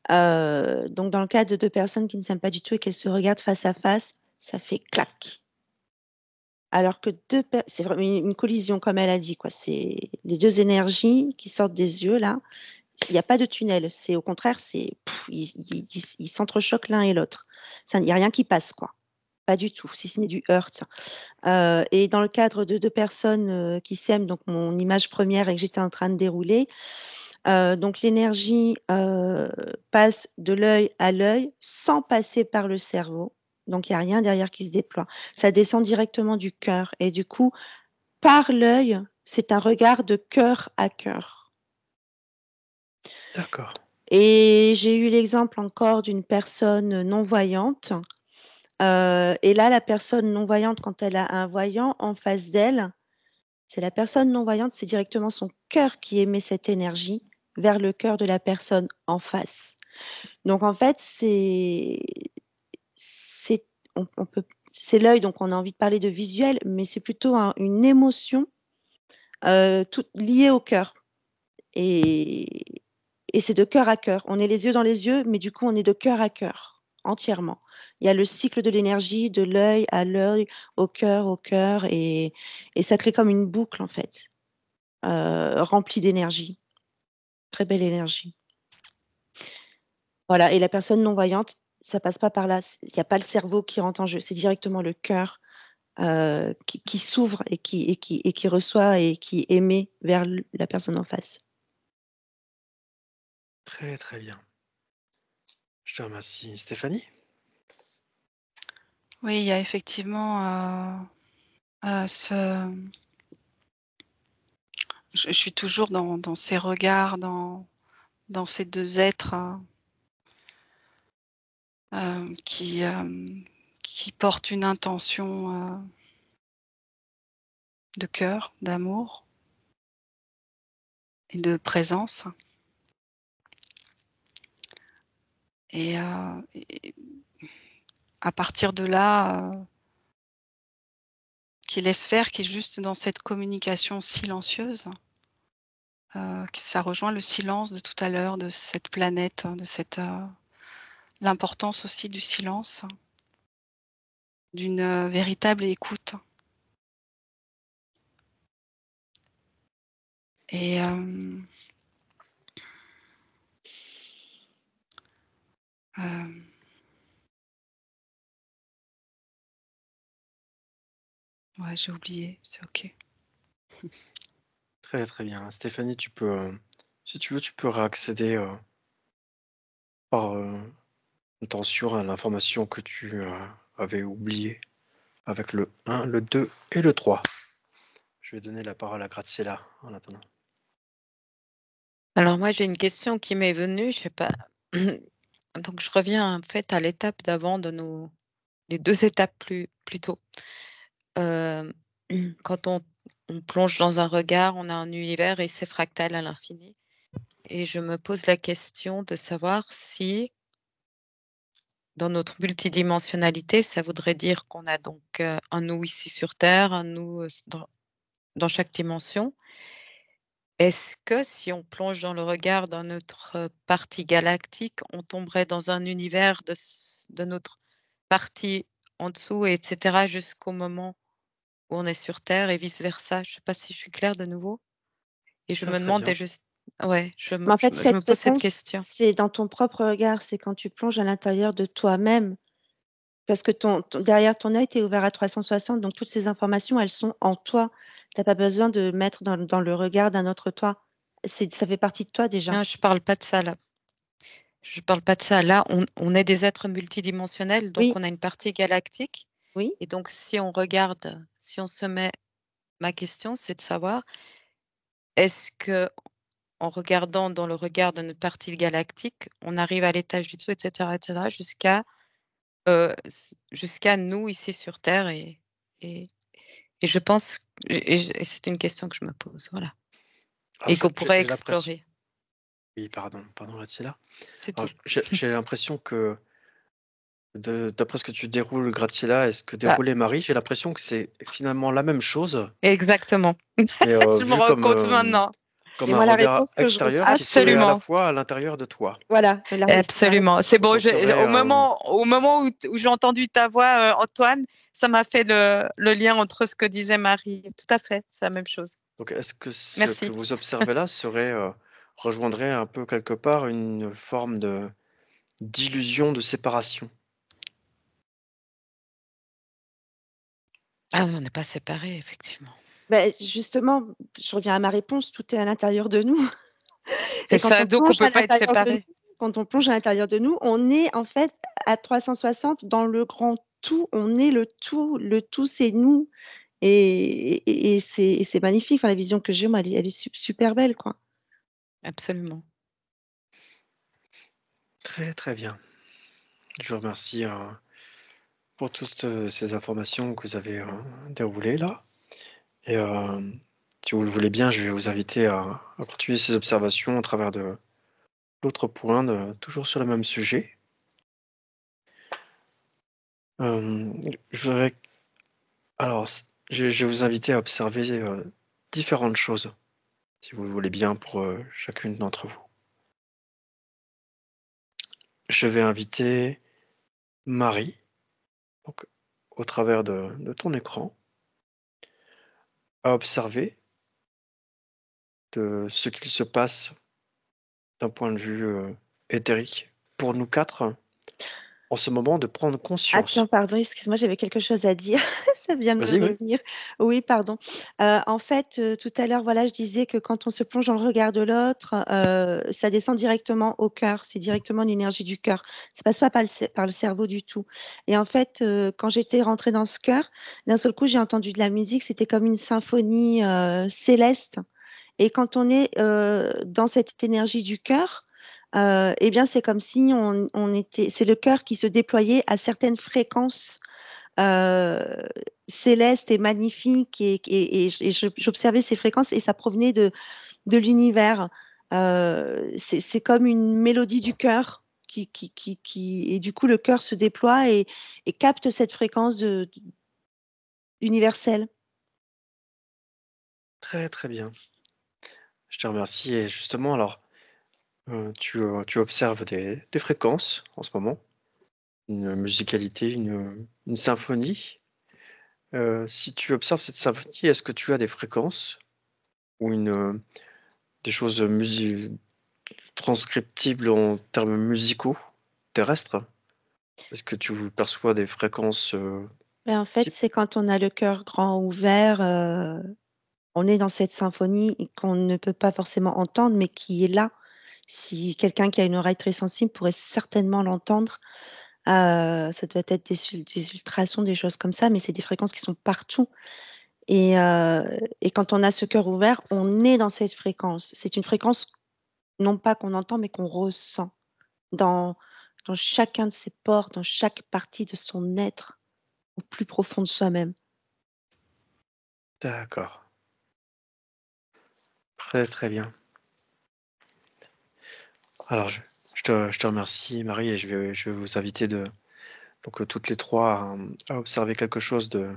[SPEAKER 3] Donc dans le cas de 2 personnes qui ne s'aiment pas du tout et qu'elles se regardent face à face, ça fait clac. Alors que 2 per c'est vraiment une collision comme elle a dit quoi, c'est les 2 énergies qui sortent des yeux là, il y a pas de tunnel, c'est au contraire, ils s'entrechoquent l'un et l'autre. Ça, il y a rien qui passe quoi, pas du tout, si ce n'est du heurt. Et dans le cadre de 2 personnes, qui s'aiment, donc mon image première et que j'étais en train de dérouler, donc l'énergie, passe de l'œil à l'œil sans passer par le cerveau, donc il y a rien derrière qui se déploie. Ça descend directement du cœur et du coup, par l'œil, c'est un regard de cœur à cœur.
[SPEAKER 2] D'accord.
[SPEAKER 3] Et j'ai eu l'exemple encore d'une personne non-voyante, et là, la personne non-voyante, quand elle a un voyant en face d'elle, c'est la personne non-voyante, c'est directement son cœur qui émet cette énergie vers le cœur de la personne en face. Donc en fait, c'est on peut c'est l'œil, donc on a envie de parler de visuel, mais c'est plutôt une émotion, toute liée au cœur et c'est de cœur à cœur. On est les yeux dans les yeux, mais du coup, on est de cœur à cœur, entièrement. Il y a le cycle de l'énergie, de l'œil à l'œil, au cœur et ça crée comme une boucle en fait, remplie d'énergie. Très belle énergie. Voilà, et la personne non-voyante, ça passe pas par là. Il n'y a pas le cerveau qui rentre en jeu, c'est directement le cœur qui s'ouvre et qui reçoit et qui émet vers la personne en face.
[SPEAKER 2] Très, très bien. Je te remercie. Stéphanie?
[SPEAKER 4] Oui, il y a effectivement je suis toujours dans ces regards, dans ces deux êtres qui portent une intention de cœur, d'amour et de présence. Et à partir de là, qui laisse faire, qui est juste dans cette communication silencieuse, que ça rejoint le silence de tout à l'heure, de cette planète, de cette l'importance aussi du silence, d'une véritable écoute. Et ouais, j'ai oublié, c'est OK.
[SPEAKER 2] Très, très bien. Stéphanie, tu peux, si tu veux, tu peux réaccéder par intention à l'information que tu avais oubliée avec le 1, le 2 et le 3. Je vais donner la parole à Graziella en attendant.
[SPEAKER 1] Alors moi, j'ai une question qui m'est venue, je sais pas. Donc je reviens en fait à l'étape d'avant de les 2 étapes plus tôt. Quand on plonge dans un regard, on a un univers et c'est fractal à l'infini. Et je me pose la question de savoir si, dans notre multidimensionnalité, ça voudrait dire qu'on a donc, un nous ici sur Terre, un nous, dans chaque dimension. Est-ce que si on plonge dans le regard dans notre partie galactique, on tomberait dans un univers de notre partie en dessous et cetera jusqu'au moment où on est sur Terre et vice versa? Je ne sais pas si je suis claire de nouveau? Et je
[SPEAKER 2] Très,
[SPEAKER 1] me
[SPEAKER 2] très
[SPEAKER 1] demande
[SPEAKER 2] bien.
[SPEAKER 1] et juste ouais, je me
[SPEAKER 3] Mais en fait,
[SPEAKER 1] je me
[SPEAKER 3] cette
[SPEAKER 1] pose cette
[SPEAKER 3] réponse,
[SPEAKER 1] question.
[SPEAKER 3] c'est dans ton propre regard, c'est quand tu plonges à l'intérieur de toi-même, parce que derrière ton œil, tu es ouvert à 360, donc toutes ces informations, elles sont en toi. Tu as pas besoin de mettre dans le regard d'un autre toi. Ça fait partie de toi déjà.
[SPEAKER 1] Non, je parle pas de ça là. Je parle pas de ça. Là, on est des êtres multidimensionnels, donc
[SPEAKER 3] Oui,
[SPEAKER 1] on a une partie galactique
[SPEAKER 3] oui.
[SPEAKER 1] et donc si on regarde, si on se met ma question, c'est de savoir, est-ce qu'en regardant dans le regard de notre partie galactique, on arrive à l'étage du dessous et cetera jusqu'à nous ici sur Terre et et je pense et c'est une question que je me pose, voilà
[SPEAKER 2] Alors,
[SPEAKER 1] et qu'on pourrait
[SPEAKER 2] j'ai l'impression.
[SPEAKER 1] explorer.
[SPEAKER 2] Oui, pardon, Graziella.
[SPEAKER 1] C'est
[SPEAKER 2] Alors,
[SPEAKER 1] tout.
[SPEAKER 2] j'ai l'impression que, d'après ce que tu déroules, Graziella, et ce que
[SPEAKER 1] Ah,
[SPEAKER 2] déroulait Marie, j'ai l'impression que c'est finalement la même chose,
[SPEAKER 1] exactement.
[SPEAKER 2] mais
[SPEAKER 1] Je me
[SPEAKER 2] vu
[SPEAKER 1] rends compte maintenant.
[SPEAKER 3] Et
[SPEAKER 2] comme un
[SPEAKER 3] moi, la
[SPEAKER 2] regard
[SPEAKER 3] réponse que je
[SPEAKER 2] extérieur
[SPEAKER 3] reçois,
[SPEAKER 2] qui se met à la
[SPEAKER 1] Absolument.
[SPEAKER 2] fois à l'intérieur de toi.
[SPEAKER 3] voilà, la
[SPEAKER 1] Absolument.
[SPEAKER 3] réponse.
[SPEAKER 1] C'est
[SPEAKER 2] Donc
[SPEAKER 1] bon,
[SPEAKER 2] on serait,
[SPEAKER 1] au moment où j'ai entendu ta voix, Antoine, ça m'a fait le lien entre ce que disait Marie. Tout à fait, c'est la même chose.
[SPEAKER 2] donc est-ce que ce que
[SPEAKER 1] Merci.
[SPEAKER 2] vous observez là serait, rejoindrait un peu quelque part une forme d'illusion de séparation?
[SPEAKER 1] Ah, on n'est pas séparés, effectivement.
[SPEAKER 3] Justement, je reviens à ma réponse, tout est à l'intérieur de nous.
[SPEAKER 1] C'est
[SPEAKER 3] Et quand
[SPEAKER 1] ça,
[SPEAKER 3] on
[SPEAKER 1] donc on
[SPEAKER 3] plonge
[SPEAKER 1] peut
[SPEAKER 3] à
[SPEAKER 1] pas être
[SPEAKER 3] l'intérieur de nous,
[SPEAKER 1] séparés.
[SPEAKER 3] on est en fait à 360 dans le grand tout. On est le tout. Le tout, c'est nous. Et c'est magnifique. Enfin, la vision que j'ai, moi, elle est super belle, quoi.
[SPEAKER 1] Absolument.
[SPEAKER 2] Très, très bien. Je vous remercie, pour toutes, ces informations que vous avez, déroulées là et si vous le voulez bien, je vais vous inviter à continuer ces observations au travers de l'autre point toujours sur le même sujet. Je voudrais alors je vais vous inviter à observer, différentes choses, si vous le voulez bien pour, chacune d'entre vous. Je vais inviter Marie, donc au travers de ton écran, à observer de ce qu'il se passe d'un point de vue, éthérique pour nous 4, en ce moment, de prendre conscience.
[SPEAKER 3] Attends, pardon, excuse-moi, j'avais quelque chose à dire. Ça vient de me
[SPEAKER 2] Vas-y, oui.
[SPEAKER 3] revenir. Oui, pardon. En fait, tout à l'heure, voilà, je disais que quand on se plonge dans le regard de l'autre, ça descend directement au cœur. C'est directement l'énergie du cœur. Ça passe pas par le cerveau du tout. Et en fait, quand j'étais rentrée dans ce cœur, d'un seul coup, j'ai entendu de la musique. C'était comme une symphonie céleste. Et quand on est dans cette énergie du cœur, eh bien, c'est comme si on était, c'est le cœur qui se déployait à certaines fréquences euh, célestes et magnifiques. J'observais ces fréquences et ça provenait de l'univers. C'est comme une mélodie du cœur. Et du coup, le cœur se déploie et capte cette fréquence universelle.
[SPEAKER 2] Très, très bien. Je te remercie. Et justement, alors, tu observes des fréquences en ce moment, une musicalité, une symphonie. Si tu observes cette symphonie, est-ce que tu as des fréquences ou des choses transcriptibles en termes musicaux terrestres? Est-ce que tu perçois des fréquences
[SPEAKER 3] Mais en fait,
[SPEAKER 2] type?
[SPEAKER 3] c'est quand on a le cœur grand ouvert, on est dans cette symphonie et qu'on ne peut pas forcément entendre, mais qui est là. Si quelqu'un qui a une oreille très sensible pourrait certainement l'entendre, ça doit être des ultrasons, des choses comme ça, mais c'est des fréquences qui sont partout. Et quand on a ce cœur ouvert, on est dans cette fréquence. C'est une fréquence, non pas qu'on entend, mais qu'on ressent dans, dans chacun de ses pores, dans chaque partie de son être, au plus profond de soi-même.
[SPEAKER 2] D'accord. Très, très bien. Alors, je te remercie, Marie, et je vais vous inviter donc, toutes les trois à observer quelque chose de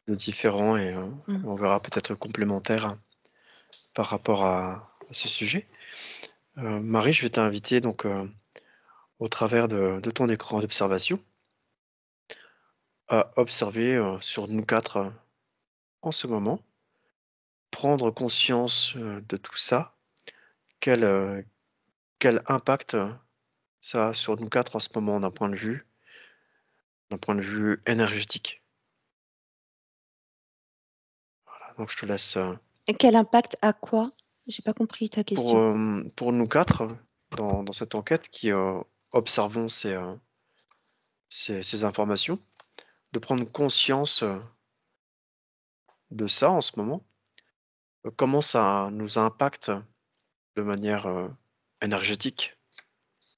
[SPEAKER 2] différent et
[SPEAKER 3] Mm.
[SPEAKER 2] on verra peut-être complémentaire par rapport à ce sujet. Marie, je vais t'inviter donc au travers de ton écran d'observation à observer sur nous 4 en ce moment, prendre conscience de tout ça, quel, euh, quel impact ça a sur nous 4 en ce moment d'un point de vue énergétique. Voilà, donc je te laisse
[SPEAKER 3] Et quel impact à quoi? J'ai pas compris ta question.
[SPEAKER 2] pour nous 4 dans cette enquête qui observons ces informations, de prendre conscience de ça en ce moment, comment ça nous impacte de manière énergétique,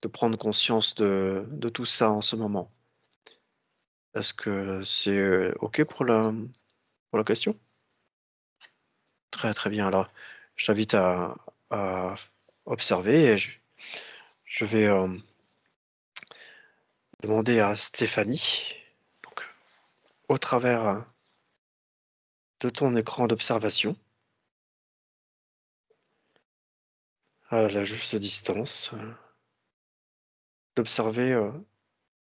[SPEAKER 2] de prendre conscience de tout ça en ce moment. Est-ce que c'est OK pour la question? Très, très bien. Alors, je t'invite à observer et je vais demander à Stéphanie, donc, au travers de ton écran d'observation, à la juste distance, d'observer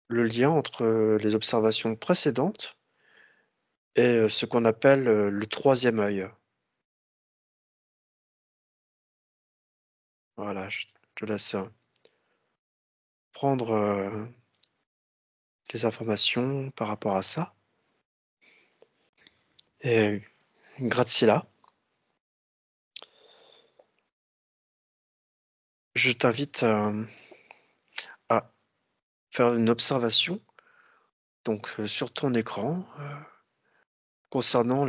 [SPEAKER 2] le lien entre les observations précédentes et ce qu'on appelle le troisième œil. Voilà, je te laisse prendre les informations par rapport à ça. Et Graciela, je t'invite à faire une observation donc sur ton écran concernant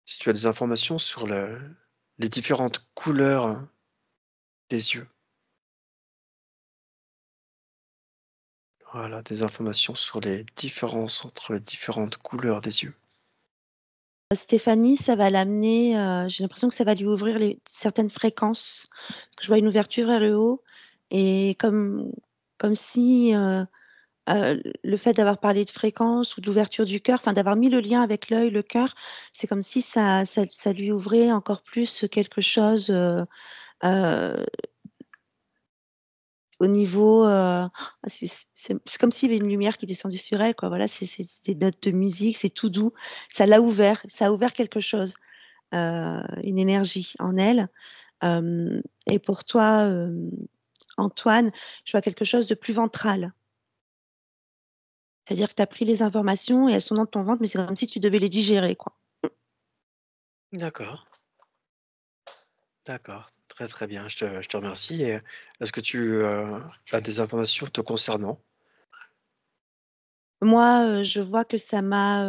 [SPEAKER 2] si tu as des informations sur les différentes couleurs des yeux. Voilà, des informations sur les différences entre les différentes couleurs des yeux.
[SPEAKER 3] Stéphanie, ça va l'amener, j'ai l'impression que ça va lui ouvrir certaines fréquences. Parce que je vois une ouverture vers le haut et comme si le fait d'avoir parlé de fréquence ou de l'ouverture du cœur, enfin d'avoir mis le lien avec l'œil, le cœur, c'est comme si ça lui ouvrait encore plus quelque chose euh, au niveau. C'est comme s'il y avait une lumière qui descendait sur elle, quoi. Voilà, c'est des notes de musique, c'est tout doux. Ça a ouvert quelque chose, une énergie en elle. Et pour toi, Antoine, je vois quelque chose de plus ventral. C'est-à-dire que tu as pris les informations et elles sont dans ton ventre, mais c'est comme si tu devais les digérer, quoi.
[SPEAKER 2] D'accord, d'accord. Très, très bien. Je te remercie. Et est-ce que tu as des informations te concernant?
[SPEAKER 3] Moi, je vois que ça m'a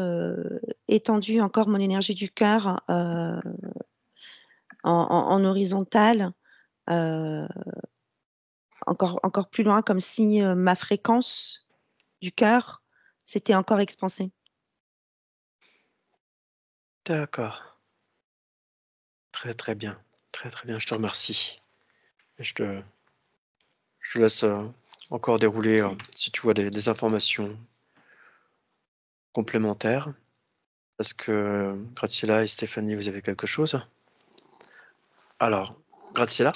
[SPEAKER 3] étendu encore mon énergie du cœur en horizontale, encore plus loin, comme si ma fréquence du cœur s'était encore expansée.
[SPEAKER 2] D'accord. Très, très bien. Très, très bien. Je te remercie. Et je te laisse encore dérouler si tu vois des informations complémentaires. Est-ce que Graciela et Stéphanie, vous avez quelque chose? Alors, Graciela?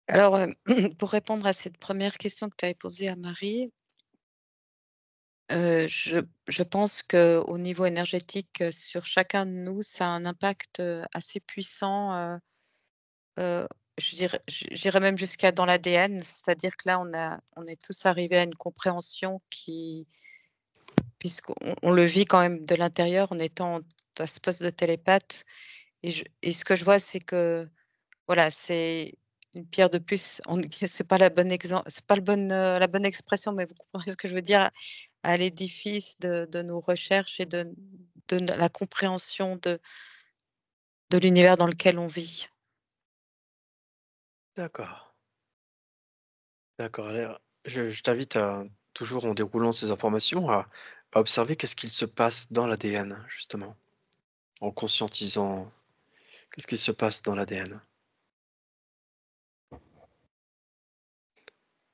[SPEAKER 1] Alors, pour répondre à cette première question que tu avais posée à Marie, je pense qu'au niveau énergétique, sur chacun de nous, ça a un impact, assez puissant, j'irais même jusqu'à dans l'ADN. C'est-à-dire que là, on est tous arrivés à une compréhension qui puisqu'on le vit quand même de l'intérieur en étant à ce poste de télépathe et ce que je vois, c'est que, voilà, c'est une pierre de plus, c'est pas c'est pas la bonne expression, mais vous comprenez ce que je veux dire, à l'édifice de nos recherches et de la compréhension de l'univers dans lequel on vit.
[SPEAKER 2] D'accord. D'accord. Alors, je t'invite à, toujours en déroulant ces informations, à observer qu'est-ce qu'il se passe dans l'ADN, justement, en conscientisant qu'est-ce qui se passe dans l'ADN.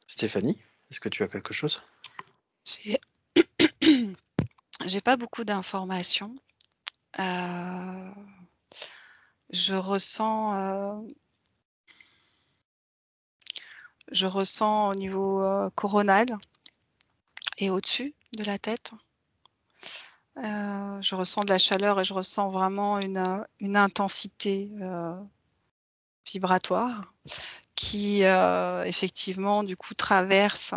[SPEAKER 2] Stéphanie, est-ce que tu as quelque chose?
[SPEAKER 4] J'ai j'ai pas beaucoup d'informations. Heu, je ressens, au niveau, coronal et au-dessus de la tête. Je ressens de la chaleur et je ressens vraiment une intensité, vibratoire qui, effectivement, du coup, traverse,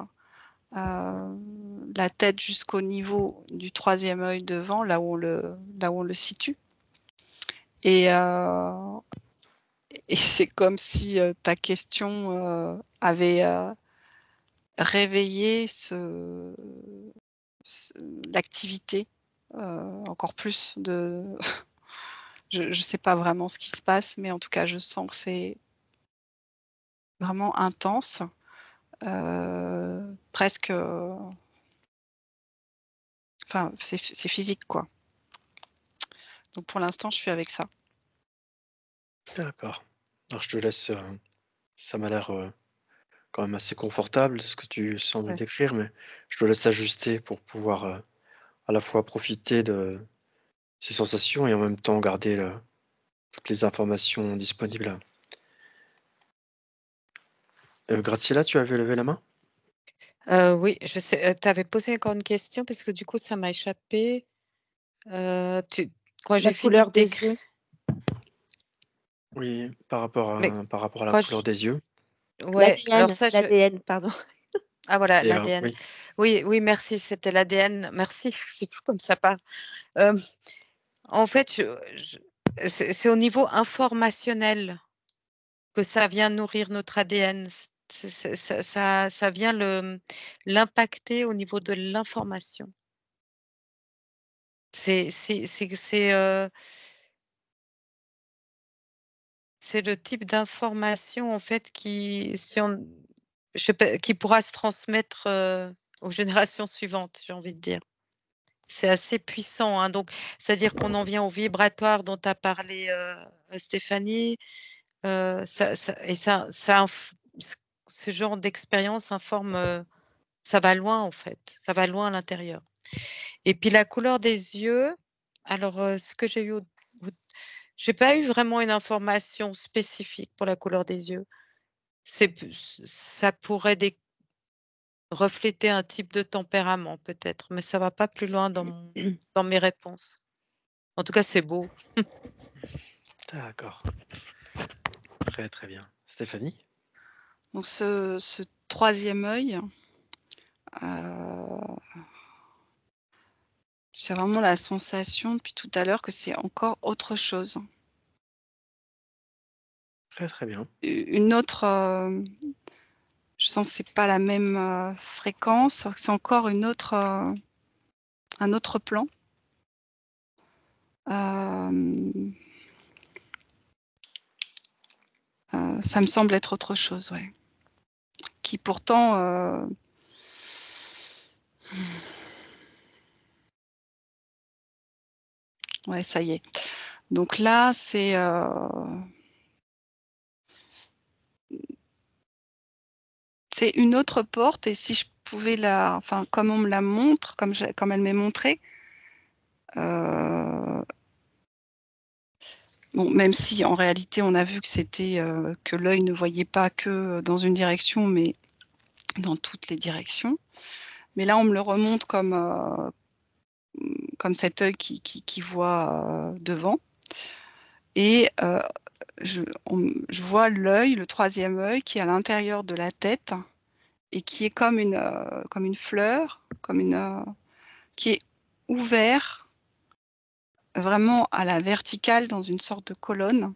[SPEAKER 4] la tête jusqu'au niveau du 3e œil devant, là où on le situe et c'est comme si, ta question, avait, réveillé ce l'activité, encore plus de je sais pas vraiment ce qui se passe, mais en tout cas, je sens que c'est vraiment intense, presque, enfin, c'est physique, quoi. Donc pour l'instant, je suis avec ça.
[SPEAKER 2] D'accord. Alors je te laisse, ça m'a l'air quand même assez confortable ce que tu sembles
[SPEAKER 4] Ouais.
[SPEAKER 2] décrire, mais je te laisse ajuster pour pouvoir à la fois profiter de ces sensations et en même temps garder toutes les informations disponibles. Graciela, tu avais levé la main?
[SPEAKER 1] Oui, je sais, tu avais posé encore une question parce que du coup, ça m'a échappé. Tu Quand
[SPEAKER 3] La
[SPEAKER 1] j'ai fini de
[SPEAKER 3] couleur des
[SPEAKER 1] décrire,
[SPEAKER 3] yeux.
[SPEAKER 2] Oui,
[SPEAKER 1] mais
[SPEAKER 2] par rapport à la
[SPEAKER 1] quand
[SPEAKER 2] couleur
[SPEAKER 1] je
[SPEAKER 2] des yeux.
[SPEAKER 1] ouais, alors ça,
[SPEAKER 3] L'ADN, pardon.
[SPEAKER 1] ah voilà, l'ADN.
[SPEAKER 2] Oui,
[SPEAKER 1] Oui, oui, merci, c'était l'ADN. Merci, c'est fou comme ça part. Hem, En fait, c'est au niveau informationnel que ça vient nourrir notre ADN. Ça vient l'impacter au niveau de l'information. C'est le type d'information en fait qui si on je sais pas, qui pourra se transmettre, aux générations suivantes, j'ai envie de dire. C'est assez puissant, hein, donc c'est-à-dire qu'on en vient au vibratoire dont a parlé, Stéphanie, ça ce genre d'expérience informe, ça va loin en fait, ça va loin à l'intérieur et puis la couleur des yeux, alors, ce que j'ai eu au j'ai pas eu vraiment une information spécifique pour la couleur des yeux. C'est plus ça pourrait refléter un type de tempérament peut-être, mais ça va pas plus loin dans mes réponses. En tout cas, c'est beau.
[SPEAKER 2] d'accord. Très, très bien. Stéphanie?
[SPEAKER 4] Donc ce troisième œil, c'est vraiment la sensation depuis tout à l'heure que c'est encore autre chose.
[SPEAKER 2] Très, très bien.
[SPEAKER 4] Une autre, je sens que c'est pas la même fréquence, c'est encore une autre, un autre plan. Ça me semble être autre chose, ouais. Qui pourtant ouais, ça y est. Donc là, c'est une autre porte, et si je pouvais enfin, comme on me la montre, comme elle m'est montrée, bon, même si en réalité on a vu que c'était que l'œil ne voyait pas que dans une direction, mais dans toutes les directions. Mais là, on me le remonte comme cet œil qui voit devant. Et je vois l'œil, le troisième œil, qui est à l'intérieur de la tête et qui est comme une fleur, qui est ouvert vraiment à la verticale dans une sorte de colonne.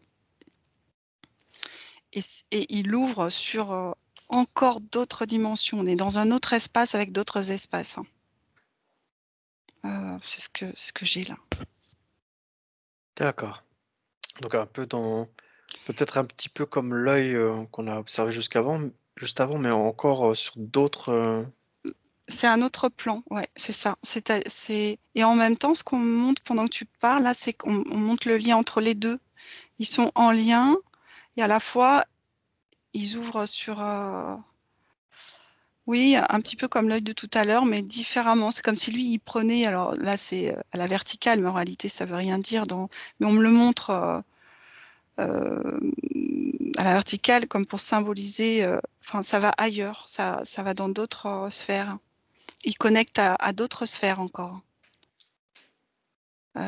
[SPEAKER 4] Et il ouvre sur encore d'autres dimensions. On est dans un autre espace avec d'autres espaces. C'est ce que j'ai là.
[SPEAKER 2] D'accord. Donc un peu peut-être un petit peu comme l'œil qu'on a observé juste avant, mais encore sur d'autres.
[SPEAKER 4] C'est un autre plan, ouais, c'est ça. Et en même temps, ce qu'on montre pendant que tu parles, là, c'est qu'on montre le lien entre les deux. Ils sont en lien, et à la fois, ils ouvrent sur... oui, un petit peu comme l'œil de tout à l'heure, mais différemment. C'est comme si lui, il prenait... Alors là, c'est à la verticale, mais en réalité, ça veut rien dire. Mais on me le montre à la verticale comme pour symboliser... Enfin, ça va ailleurs, ça va dans d'autres sphères. Il connecte à d'autres sphères encore. Ouais,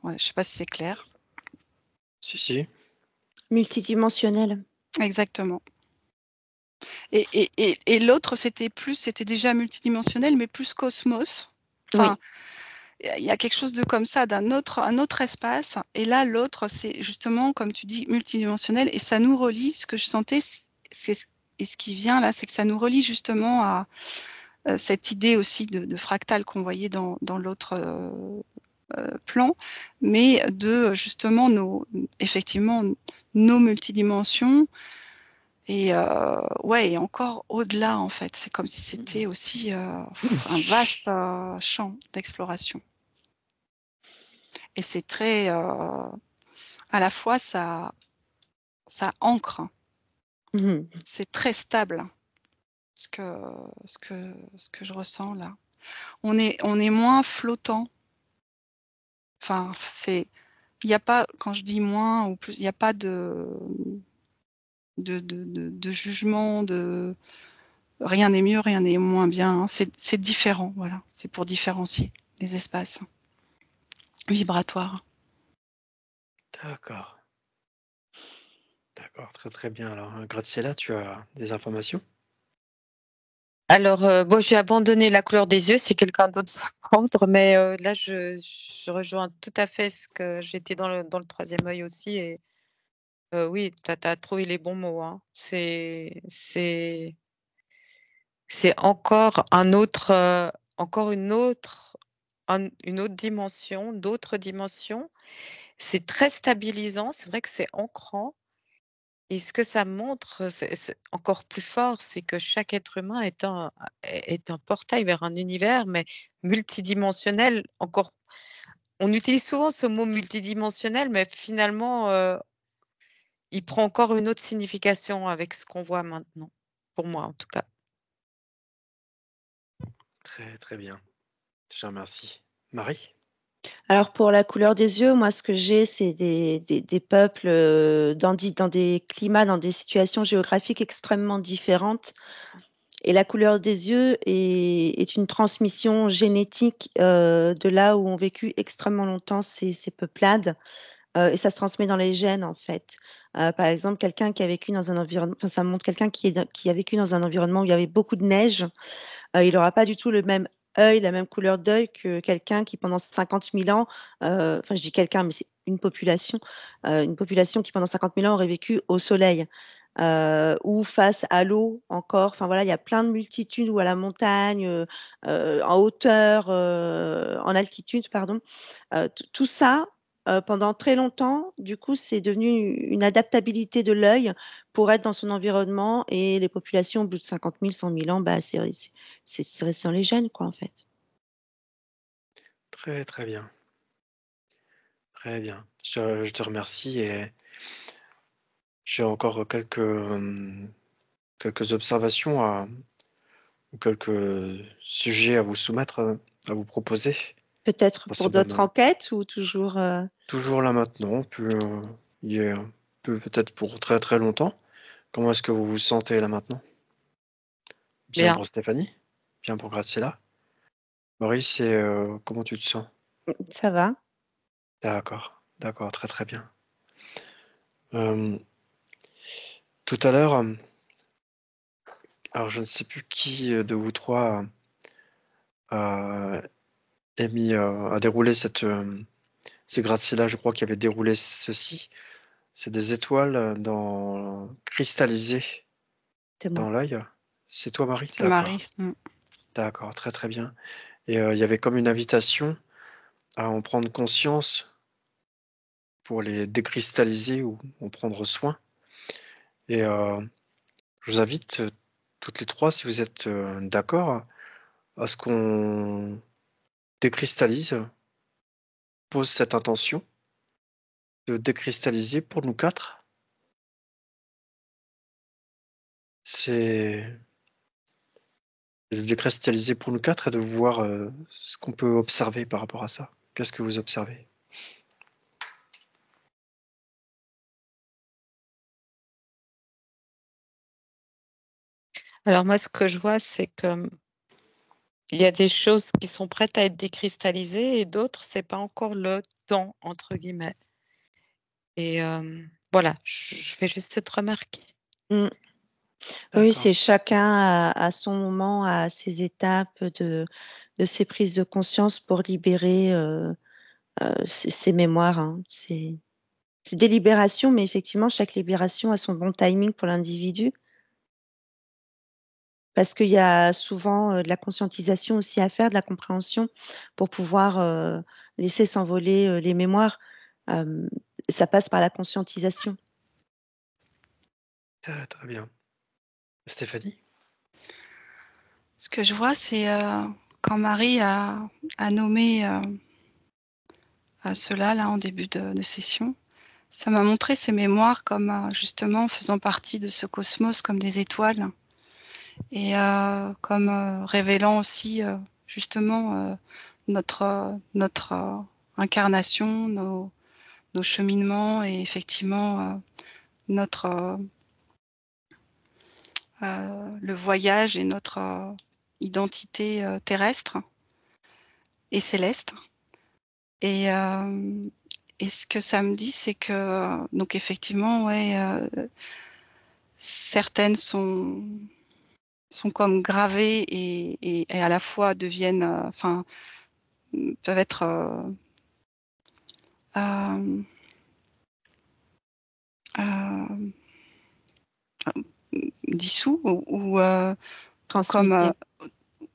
[SPEAKER 4] je ne sais pas si c'est clair.
[SPEAKER 2] Si.
[SPEAKER 3] Multidimensionnel.
[SPEAKER 4] Exactement. Et l'autre, c'était déjà multidimensionnel, mais plus cosmos. Enfin, il y a quelque chose de comme ça, un autre espace. Et là, l'autre, c'est justement, comme tu dis, multidimensionnel. Et ça nous relie, ce que je sentais, et ce qui vient là, c'est que ça nous relie justement à cette idée aussi de fractal qu'on voyait dans l'autre plan, mais de justement effectivement nos multidimensions. Et ouais, et encore au-delà, en fait. C'est comme si c'était aussi un vaste champ d'exploration. Et c'est très... à la fois, ça ancre. C'est très stable, ce que je ressens là. On est moins flottant. Enfin, il n'y a pas, quand je dis moins ou plus, il n'y a pas de jugement, rien n'est mieux, rien n'est moins bien. Hein. C'est différent, voilà. C'est pour différencier les espaces vibratoires.
[SPEAKER 2] D'accord. D'accord, très très bien. Alors, Graciela, tu as des informations?
[SPEAKER 1] Alors, bon, j'ai abandonné la couleur des yeux, c'est quelqu'un d'autre va prendre, mais là, je rejoins tout à fait ce que j'étais dans le troisième œil aussi, et oui, tu as trouvé les bons mots, hein. C'est encore encore une autre dimension, d'autres dimensions. C'est très stabilisant, c'est vrai que c'est ancrant, et ce que ça montre, c'est encore plus fort, c'est que chaque être humain est un portail vers un univers, mais multidimensionnel. Encore, on utilise souvent ce mot multidimensionnel, mais finalement, il prend encore une autre signification avec ce qu'on voit maintenant, pour moi en tout cas.
[SPEAKER 2] Très très bien. Je te remercie. Marie?
[SPEAKER 3] Alors pour la couleur des yeux, moi ce que j'ai, c'est des peuples dans des climats, dans des situations géographiques extrêmement différentes. Et la couleur des yeux est une transmission génétique de là où ont vécu extrêmement longtemps ces peuplades. Et ça se transmet dans les gènes en fait. Par exemple, quelqu'un qui a vécu dans un environnement, enfin, ça montre quelqu'un qui a vécu dans un environnement où il y avait beaucoup de neige, il n'aura pas du tout le même œil, la même couleur d'œil que quelqu'un qui, pendant 50 000 ans, enfin, je dis quelqu'un, mais c'est une population qui, pendant 50 000 ans, aurait vécu au soleil. Ou face à l'eau encore. Enfin voilà, il y a plein de multitudes, ou à la montagne, en hauteur, en altitude, pardon. Tout ça, pendant très longtemps, du coup, c'est devenu une adaptabilité de l'œil pour être dans son environnement, et les populations, au bout de 50 000, 100 000 ans, bah, c'est resté dans les gènes, quoi, en fait.
[SPEAKER 2] Très, très bien. Très bien. Je te remercie et j'ai encore quelques observations ou quelques sujets à vous soumettre, à vous proposer.
[SPEAKER 3] Peut-être
[SPEAKER 2] Dans ce
[SPEAKER 3] pour d'autres
[SPEAKER 2] domaine.
[SPEAKER 3] enquêtes, ou toujours...
[SPEAKER 2] Toujours là maintenant, puis peut-être pour très très longtemps. Comment est-ce que vous vous sentez là maintenant? Bien
[SPEAKER 1] Bien.
[SPEAKER 2] pour Stéphanie? Bien pour Graciela? Maurice, comment tu te sens?
[SPEAKER 3] Ça va?
[SPEAKER 2] D'accord, d'accord, très très bien. Euh, Tout à l'heure, alors je ne sais plus qui de vous trois a a déroulé ces gratte-ciels-là, je crois, qui avait déroulé ceci. C'est des étoiles cristallisées
[SPEAKER 3] C'est moi.
[SPEAKER 2] dans l'œil. C'est toi, Marie?
[SPEAKER 4] C'est
[SPEAKER 2] D'accord,
[SPEAKER 4] Marie.
[SPEAKER 2] d'accord, très très bien. Et il y avait comme une invitation à en prendre conscience pour les décristalliser ou en prendre soin. Et je vous invite toutes les trois, si vous êtes d'accord, à ce qu'on décristallise, pose cette intention de décristalliser pour nous quatre. C'est de décristalliser pour nous quatre et de voir ce qu'on peut observer par rapport à ça. Qu'est-ce que vous observez?
[SPEAKER 1] Alors moi, ce que je vois, c'est que il y a des choses qui sont prêtes à être décristallisées et d'autres, c'est pas encore le temps, entre guillemets. Et voilà, je fais juste cette remarque.
[SPEAKER 3] Mm. Oui,
[SPEAKER 2] D'accord.
[SPEAKER 3] c'est chacun à son moment, à ses étapes de ses prises de conscience pour libérer ses mémoires, hein. C'est des libérations, mais effectivement, chaque libération a son bon timing pour l'individu, parce qu'il y a souvent de la conscientisation aussi à faire, de la compréhension, pour pouvoir laisser s'envoler les mémoires. Euh, Ça passe par la conscientisation.
[SPEAKER 2] Ah, très bien. Stéphanie?
[SPEAKER 4] Ce que je vois, c'est quand Marie a nommé à cela là en début de session, ça m'a montré ses mémoires comme justement faisant partie de ce cosmos, comme des étoiles, et comme révélant aussi justement notre incarnation, nos cheminements, et effectivement notre le voyage et notre identité terrestre et céleste. Et ce que ça me dit, c'est que donc effectivement, ouais, certaines sont comme gravées et à la fois deviennent, enfin, peuvent être euh, euh, dissous ou comme
[SPEAKER 3] Transmuter.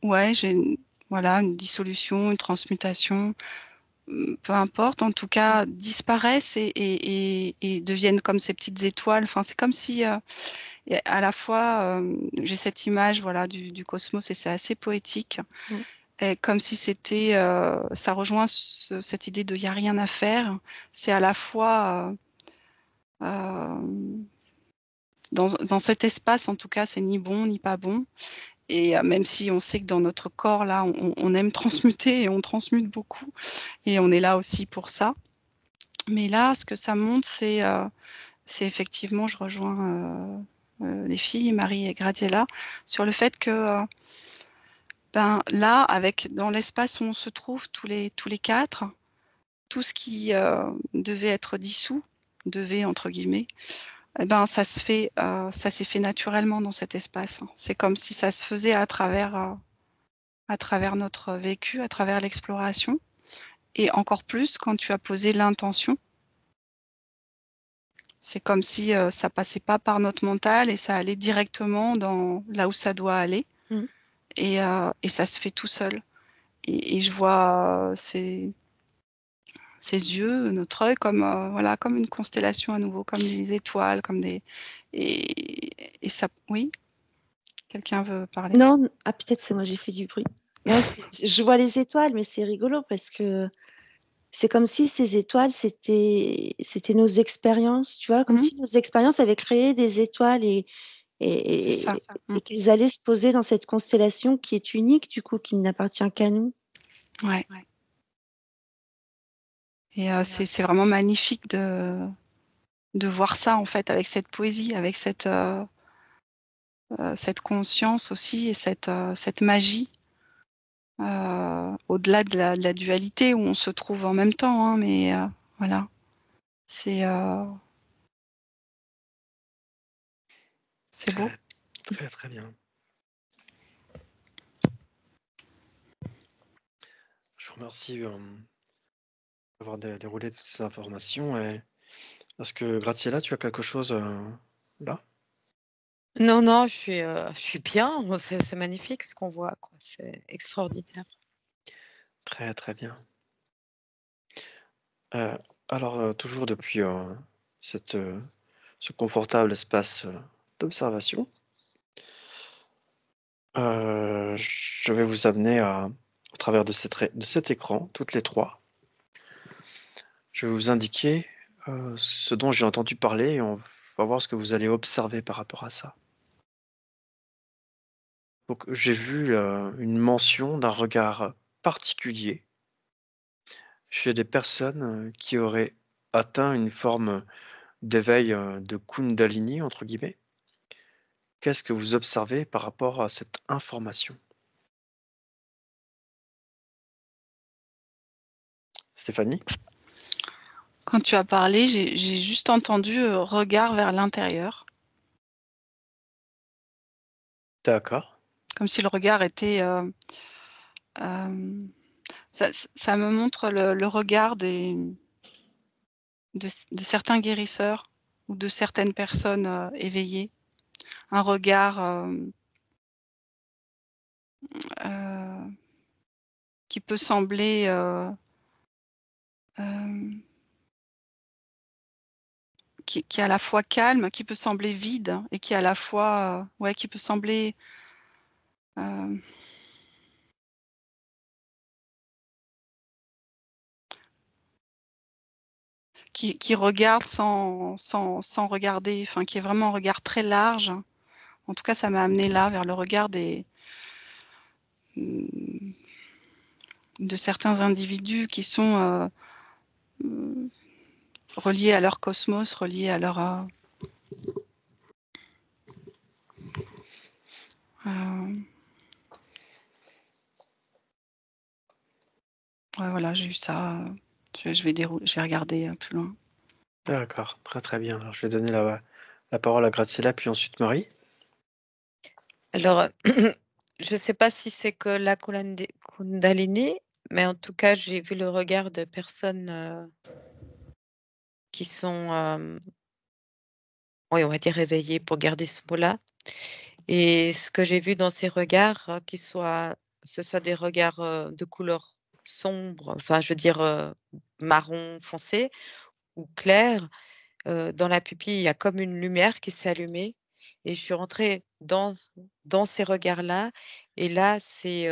[SPEAKER 4] ouais, voilà, une dissolution, une transmutation, peu importe, en tout cas disparaissent et deviennent comme ces petites étoiles. Enfin, c'est comme si et à la fois j'ai cette image, voilà, du cosmos, et c'est assez poétique.
[SPEAKER 3] Mm.
[SPEAKER 4] Et comme si c'était, ça rejoint cette idée de il n'y a rien à faire. C'est à la fois dans cet espace, en tout cas, c'est ni bon ni pas bon. Et même si on sait que dans notre corps, là, on aime transmuter et on transmute beaucoup, et on est là aussi pour ça. Mais là, ce que ça montre, c'est effectivement, je rejoins les filles, Marie et Graziella, sur le fait que ben, là, dans l'espace où on se trouve tous les quatre, tout ce qui devait être dissous devait, entre guillemets, eh ben, ça s'est fait naturellement dans cet espace. C'est comme si ça se faisait à travers notre vécu, à travers l'exploration. Et encore plus quand tu as posé l'intention. C'est comme si ça passait pas par notre mental et ça allait directement là où ça doit aller.
[SPEAKER 3] Mmh.
[SPEAKER 4] Et ça se fait tout seul. Et je vois ses yeux, notre œil, comme voilà, comme une constellation à nouveau, comme des étoiles, comme des et ça. Oui, quelqu'un veut parler?
[SPEAKER 3] Non, ah peut-être c'est moi, j'ai fait du bruit. Non, je vois les étoiles, mais c'est rigolo parce que c'est comme si ces étoiles, c'était nos expériences, tu vois? Comme
[SPEAKER 4] Mmh.
[SPEAKER 3] si nos expériences avaient créé des étoiles
[SPEAKER 4] C'est ça.
[SPEAKER 3] et qu'ils allaient se poser dans cette constellation qui est unique, du coup, qui n'appartient qu'à nous.
[SPEAKER 4] Ouais. Et c'est vraiment magnifique de voir ça, en fait, avec cette poésie, avec cette conscience aussi et cette magie, au-delà de la dualité où on se trouve en même temps, hein, mais voilà, c'est beau.
[SPEAKER 2] Très, très, très bien. Je vous remercie d'avoir déroulé toutes ces informations. Est-ce que Graciela, tu as quelque chose là?
[SPEAKER 1] Non, non, je suis bien. C'est magnifique ce qu'on voit, quoi. C'est extraordinaire.
[SPEAKER 2] Très, très bien. Alors, toujours depuis ce confortable espace d'observation, je vais vous amener au travers de cet écran, toutes les trois. Je vais vous indiquer ce dont j'ai entendu parler et on va voir ce que vous allez observer par rapport à ça. Donc, j'ai vu une mention d'un regard particulier chez des personnes qui auraient atteint une forme d'éveil de Kundalini, entre guillemets. Qu'est-ce que vous observez par rapport à cette information? Stéphanie?
[SPEAKER 4] Quand tu as parlé, j'ai juste entendu, regard vers l'intérieur,
[SPEAKER 2] D'accord.
[SPEAKER 4] comme si le regard était, hem, ça me montre le regard de certains guérisseurs ou de certaines personnes, éveillées. Un regard, heu, qui peut sembler, hem, qui est à la fois calme, qui peut sembler vide et qui est à la fois, ouais, qui peut sembler, hem qui regarde sans regarder, enfin qui est vraiment un regard très large. En tout cas, ça m'a amené là, vers le regard mmh, de certains individus qui sont, mmh, reliés à leur cosmos, reliés à leur, ouais, voilà, j'ai eu ça, je vais regarder, plus loin.
[SPEAKER 2] D'accord, très, très bien. Alors je vais donner la parole à Graciela, puis ensuite Marie.
[SPEAKER 1] Alors, je ne sais pas si c'est que la Kundalini, mais en tout cas, j'ai vu le regard de personnes qui sont, oui, on va dire éveillées pour garder ce mot-là. Et ce que j'ai vu dans ces regards, ce soit des regards de couleur sombre, enfin, je veux dire marron foncé ou clair. Dans la pupille, il y a comme une lumière qui s'est allumée et je suis rentrée dans ces regards-là et là, c'est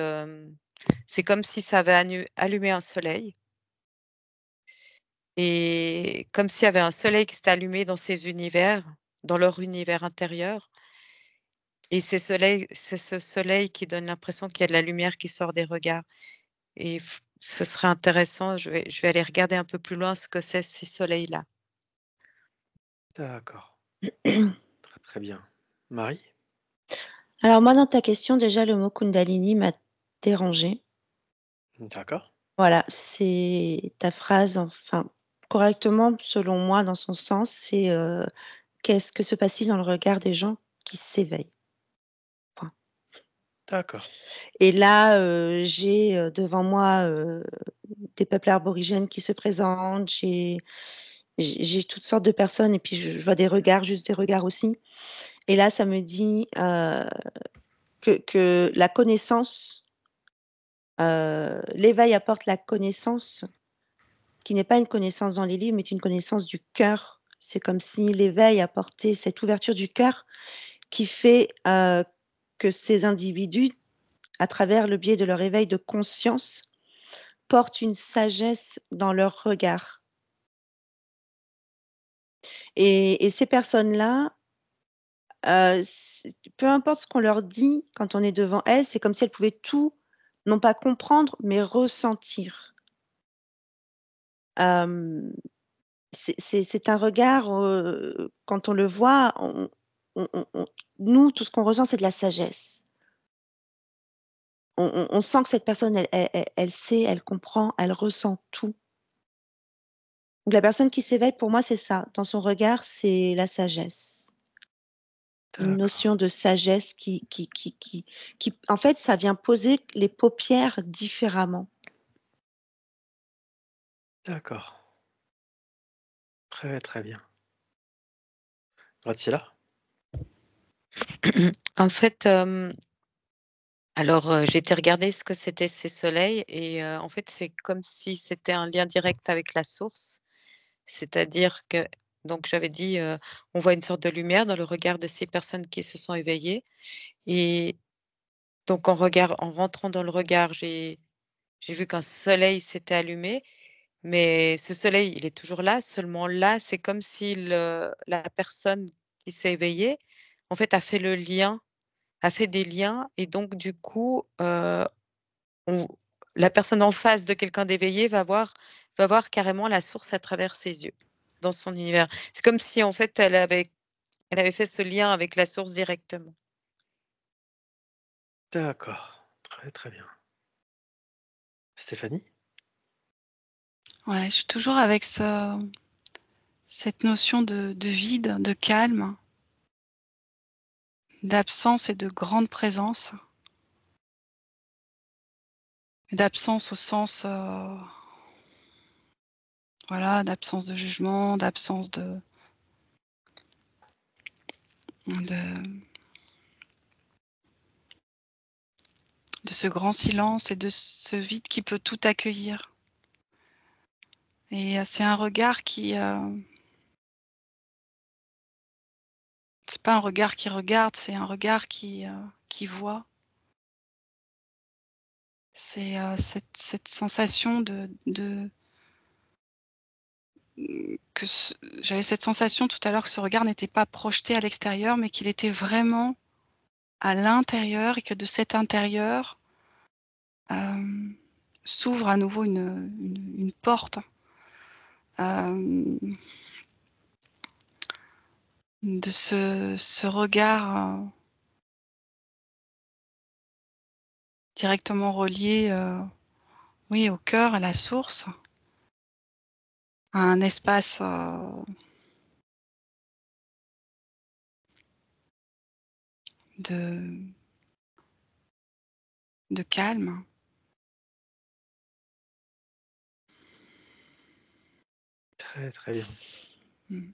[SPEAKER 1] comme si ça avait allumé un soleil et comme s'il y avait un soleil qui s'était allumé dans ces univers, dans leur univers intérieur et c'est ce soleil qui donne l'impression qu'il y a de la lumière qui sort des regards et ce serait intéressant, je vais aller regarder un peu plus loin ce que c'est ces soleils-là.
[SPEAKER 2] D'accord, très, très bien. Marie?
[SPEAKER 3] Alors moi, dans ta question, déjà, le mot Kundalini m'a dérangée.
[SPEAKER 2] D'accord.
[SPEAKER 3] Voilà, c'est ta phrase, enfin, correctement, selon moi, dans son sens, c'est qu'est-ce que se passe-t-il dans le regard des gens qui s'éveillent? Point.
[SPEAKER 2] D'accord.
[SPEAKER 3] Et là, j'ai devant moi des peuples aborigènes qui se présentent, j'ai toutes sortes de personnes, et puis je vois des regards, juste des regards aussi. Et là, ça me dit que la connaissance, l'éveil apporte la connaissance, qui n'est pas une connaissance dans les livres, mais une connaissance du cœur. C'est comme si l'éveil apportait cette ouverture du cœur qui fait que ces individus, à travers le biais de leur éveil de conscience, portent une sagesse dans leur regard. Et ces personnes-là, peu importe ce qu'on leur dit quand on est devant elles, c'est comme si elles pouvaient tout, non pas comprendre, mais ressentir. C'est un regard, quand on le voit, nous, tout ce qu'on ressent, c'est de la sagesse. On sent que cette personne, elle sait, elle comprend, elle ressent tout. Donc la personne qui s'éveille, pour moi, c'est ça. Dans son regard, c'est la sagesse. Une
[SPEAKER 2] D'accord.
[SPEAKER 3] notion de sagesse qui en fait, ça vient poser les paupières différemment.
[SPEAKER 2] D'accord. Très, très bien. Graciela?
[SPEAKER 1] En fait, alors, j'ai été regarder ce que c'était ces soleils et en fait, c'est comme si c'était un lien direct avec la source. C'est-à-dire que donc j'avais dit, on voit une sorte de lumière dans le regard de ces personnes qui se sont éveillées et donc en rentrant dans le regard, j'ai vu qu'un soleil s'était allumé, mais ce soleil, il est toujours là, seulement là, c'est comme si la personne qui s'est éveillée, en fait, a fait des liens et donc du coup, on la personne en face de quelqu'un d'éveillé va voir carrément la source à travers ses yeux, dans son univers. C'est comme si en fait elle avait fait ce lien avec la source directement.
[SPEAKER 2] D'accord. Très, très bien. Stéphanie?
[SPEAKER 4] Ouais, je suis toujours avec cette notion de vide, de calme, d'absence et de grande présence. D'absence au sens, voilà, d'absence de jugement, d'absence de ce grand silence et de ce vide qui peut tout accueillir. Et c'est un regard qui, c'est pas un regard qui regarde, c'est un regard qui voit. C'est, cette sensation que j'avais cette sensation tout à l'heure que ce regard n'était pas projeté à l'extérieur, mais qu'il était vraiment à l'intérieur et que de cet intérieur, s'ouvre à nouveau une porte, de ce regard, directement relié, oui, au cœur, à la source, à un espace, de calme.
[SPEAKER 2] Très, très bien.
[SPEAKER 4] Mmh.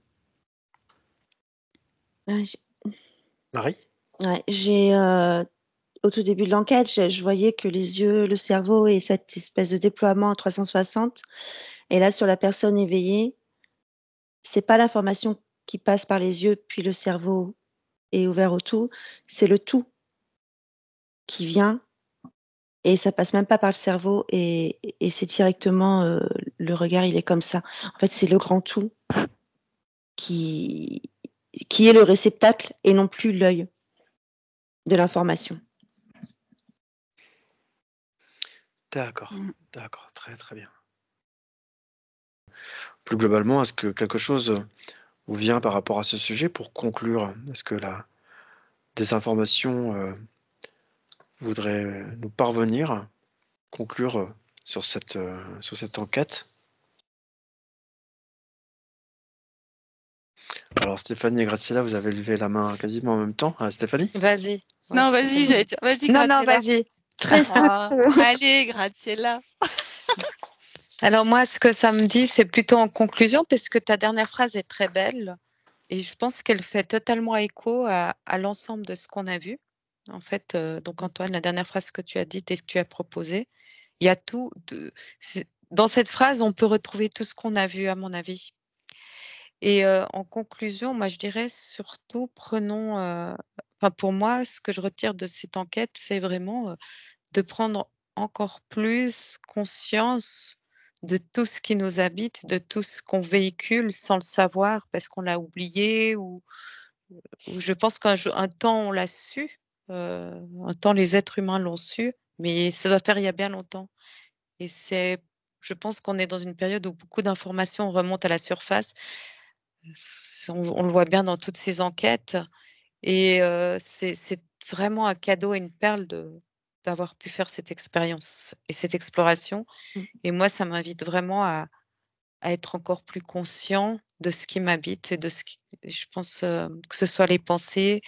[SPEAKER 3] Ouais,
[SPEAKER 2] Marie?
[SPEAKER 3] j'ai, au tout début de l'enquête, je voyais que les yeux, le cerveau et cette espèce de déploiement à 360, et là, sur la personne éveillée, c'est pas l'information qui passe par les yeux, puis le cerveau est ouvert au tout, c'est le tout qui vient, et ça passe même pas par le cerveau, et c'est directement, le regard, il est comme ça. En fait, c'est le grand tout qui est le réceptacle et non plus l'œil de l'information.
[SPEAKER 2] D'accord.
[SPEAKER 4] Mmh.
[SPEAKER 2] D'accord. Très, très bien. Plus globalement, est-ce que quelque chose, vous vient par rapport à ce sujet pour conclure? Est-ce que des informations, voudraient nous parvenir, conclure, sur cette enquête? Alors Stéphanie et Graciela, vous avez levé la main quasiment en même temps. Stéphanie?
[SPEAKER 1] Vas-y. Ouais,
[SPEAKER 4] Non, vas-y,
[SPEAKER 1] Stéphanie.
[SPEAKER 4] j'allais dire. Vas-y,
[SPEAKER 1] Non, non,
[SPEAKER 4] Graziella.
[SPEAKER 1] vas-y.
[SPEAKER 3] Très
[SPEAKER 4] Ah,
[SPEAKER 3] simple.
[SPEAKER 4] allez, Graziella.
[SPEAKER 1] Alors moi, ce que ça me dit, c'est plutôt en conclusion, parce que ta dernière phrase est très belle et je pense qu'elle fait totalement écho à l'ensemble de ce qu'on a vu. En fait, donc Antoine, la dernière phrase que tu as dite et que tu as proposée, il y a tout. Dans cette phrase, on peut retrouver tout ce qu'on a vu, à mon avis. Et en conclusion, moi, je dirais surtout prenons, enfin pour moi, ce que je retire de cette enquête, c'est vraiment de prendre encore plus conscience de tout ce qui nous habite, de tout ce qu'on véhicule sans le savoir parce qu'on l'a oublié ou je pense un temps on l'a su, un temps les êtres humains l'ont su, mais ça doit faire il y a bien longtemps. Et je pense qu'on est dans une période où beaucoup d'informations remontent à la surface. On le voit bien dans toutes ces enquêtes et c'est vraiment un cadeau et une perle d'avoir pu faire cette expérience et cette exploration
[SPEAKER 3] Mmh.
[SPEAKER 1] et moi, ça m'invite vraiment à être encore plus conscient de ce qui m'habite et de ce qui je pense, que ce soit les pensées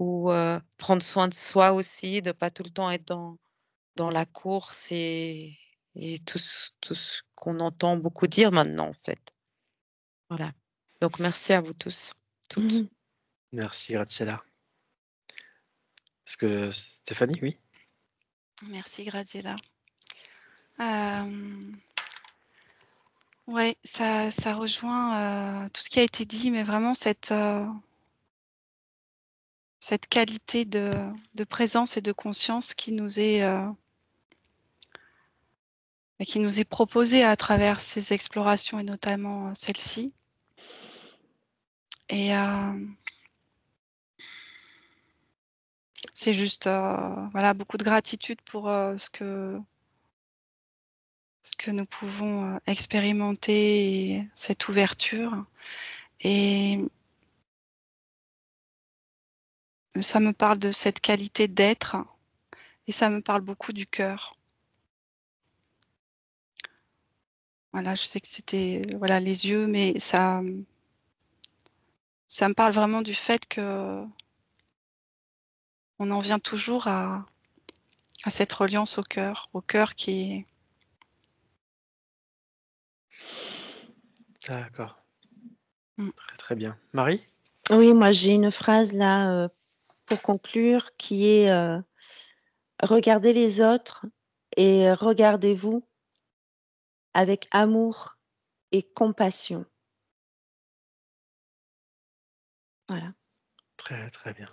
[SPEAKER 1] ou prendre soin de soi aussi, de pas tout le temps être dans la course et tout ce qu'on entend beaucoup dire maintenant, en fait. Voilà. Donc merci à vous tous, toutes.
[SPEAKER 3] Mmh.
[SPEAKER 2] Merci Graciela. Est-ce que Stéphanie, oui?
[SPEAKER 4] Merci, Graziella. Ouais, ça rejoint tout ce qui a été dit, mais vraiment cette qualité de présence et de conscience qui nous est proposée à travers ces explorations et notamment celle-ci. Et c'est juste voilà, beaucoup de gratitude pour ce que nous pouvons expérimenter et cette ouverture. Et ça me parle de cette qualité d'être et ça me parle beaucoup du cœur. Voilà, je sais que c'était voilà, les yeux, mais ça me parle vraiment du fait que on en vient toujours à cette reliance au cœur qui est...
[SPEAKER 2] D'accord.
[SPEAKER 4] Mmh.
[SPEAKER 2] Très très bien. Marie?
[SPEAKER 3] Oui, moi j'ai une phrase là, pour conclure qui est, «Regardez les autres et regardez-vous avec amour et compassion». Voilà.
[SPEAKER 2] Très très bien.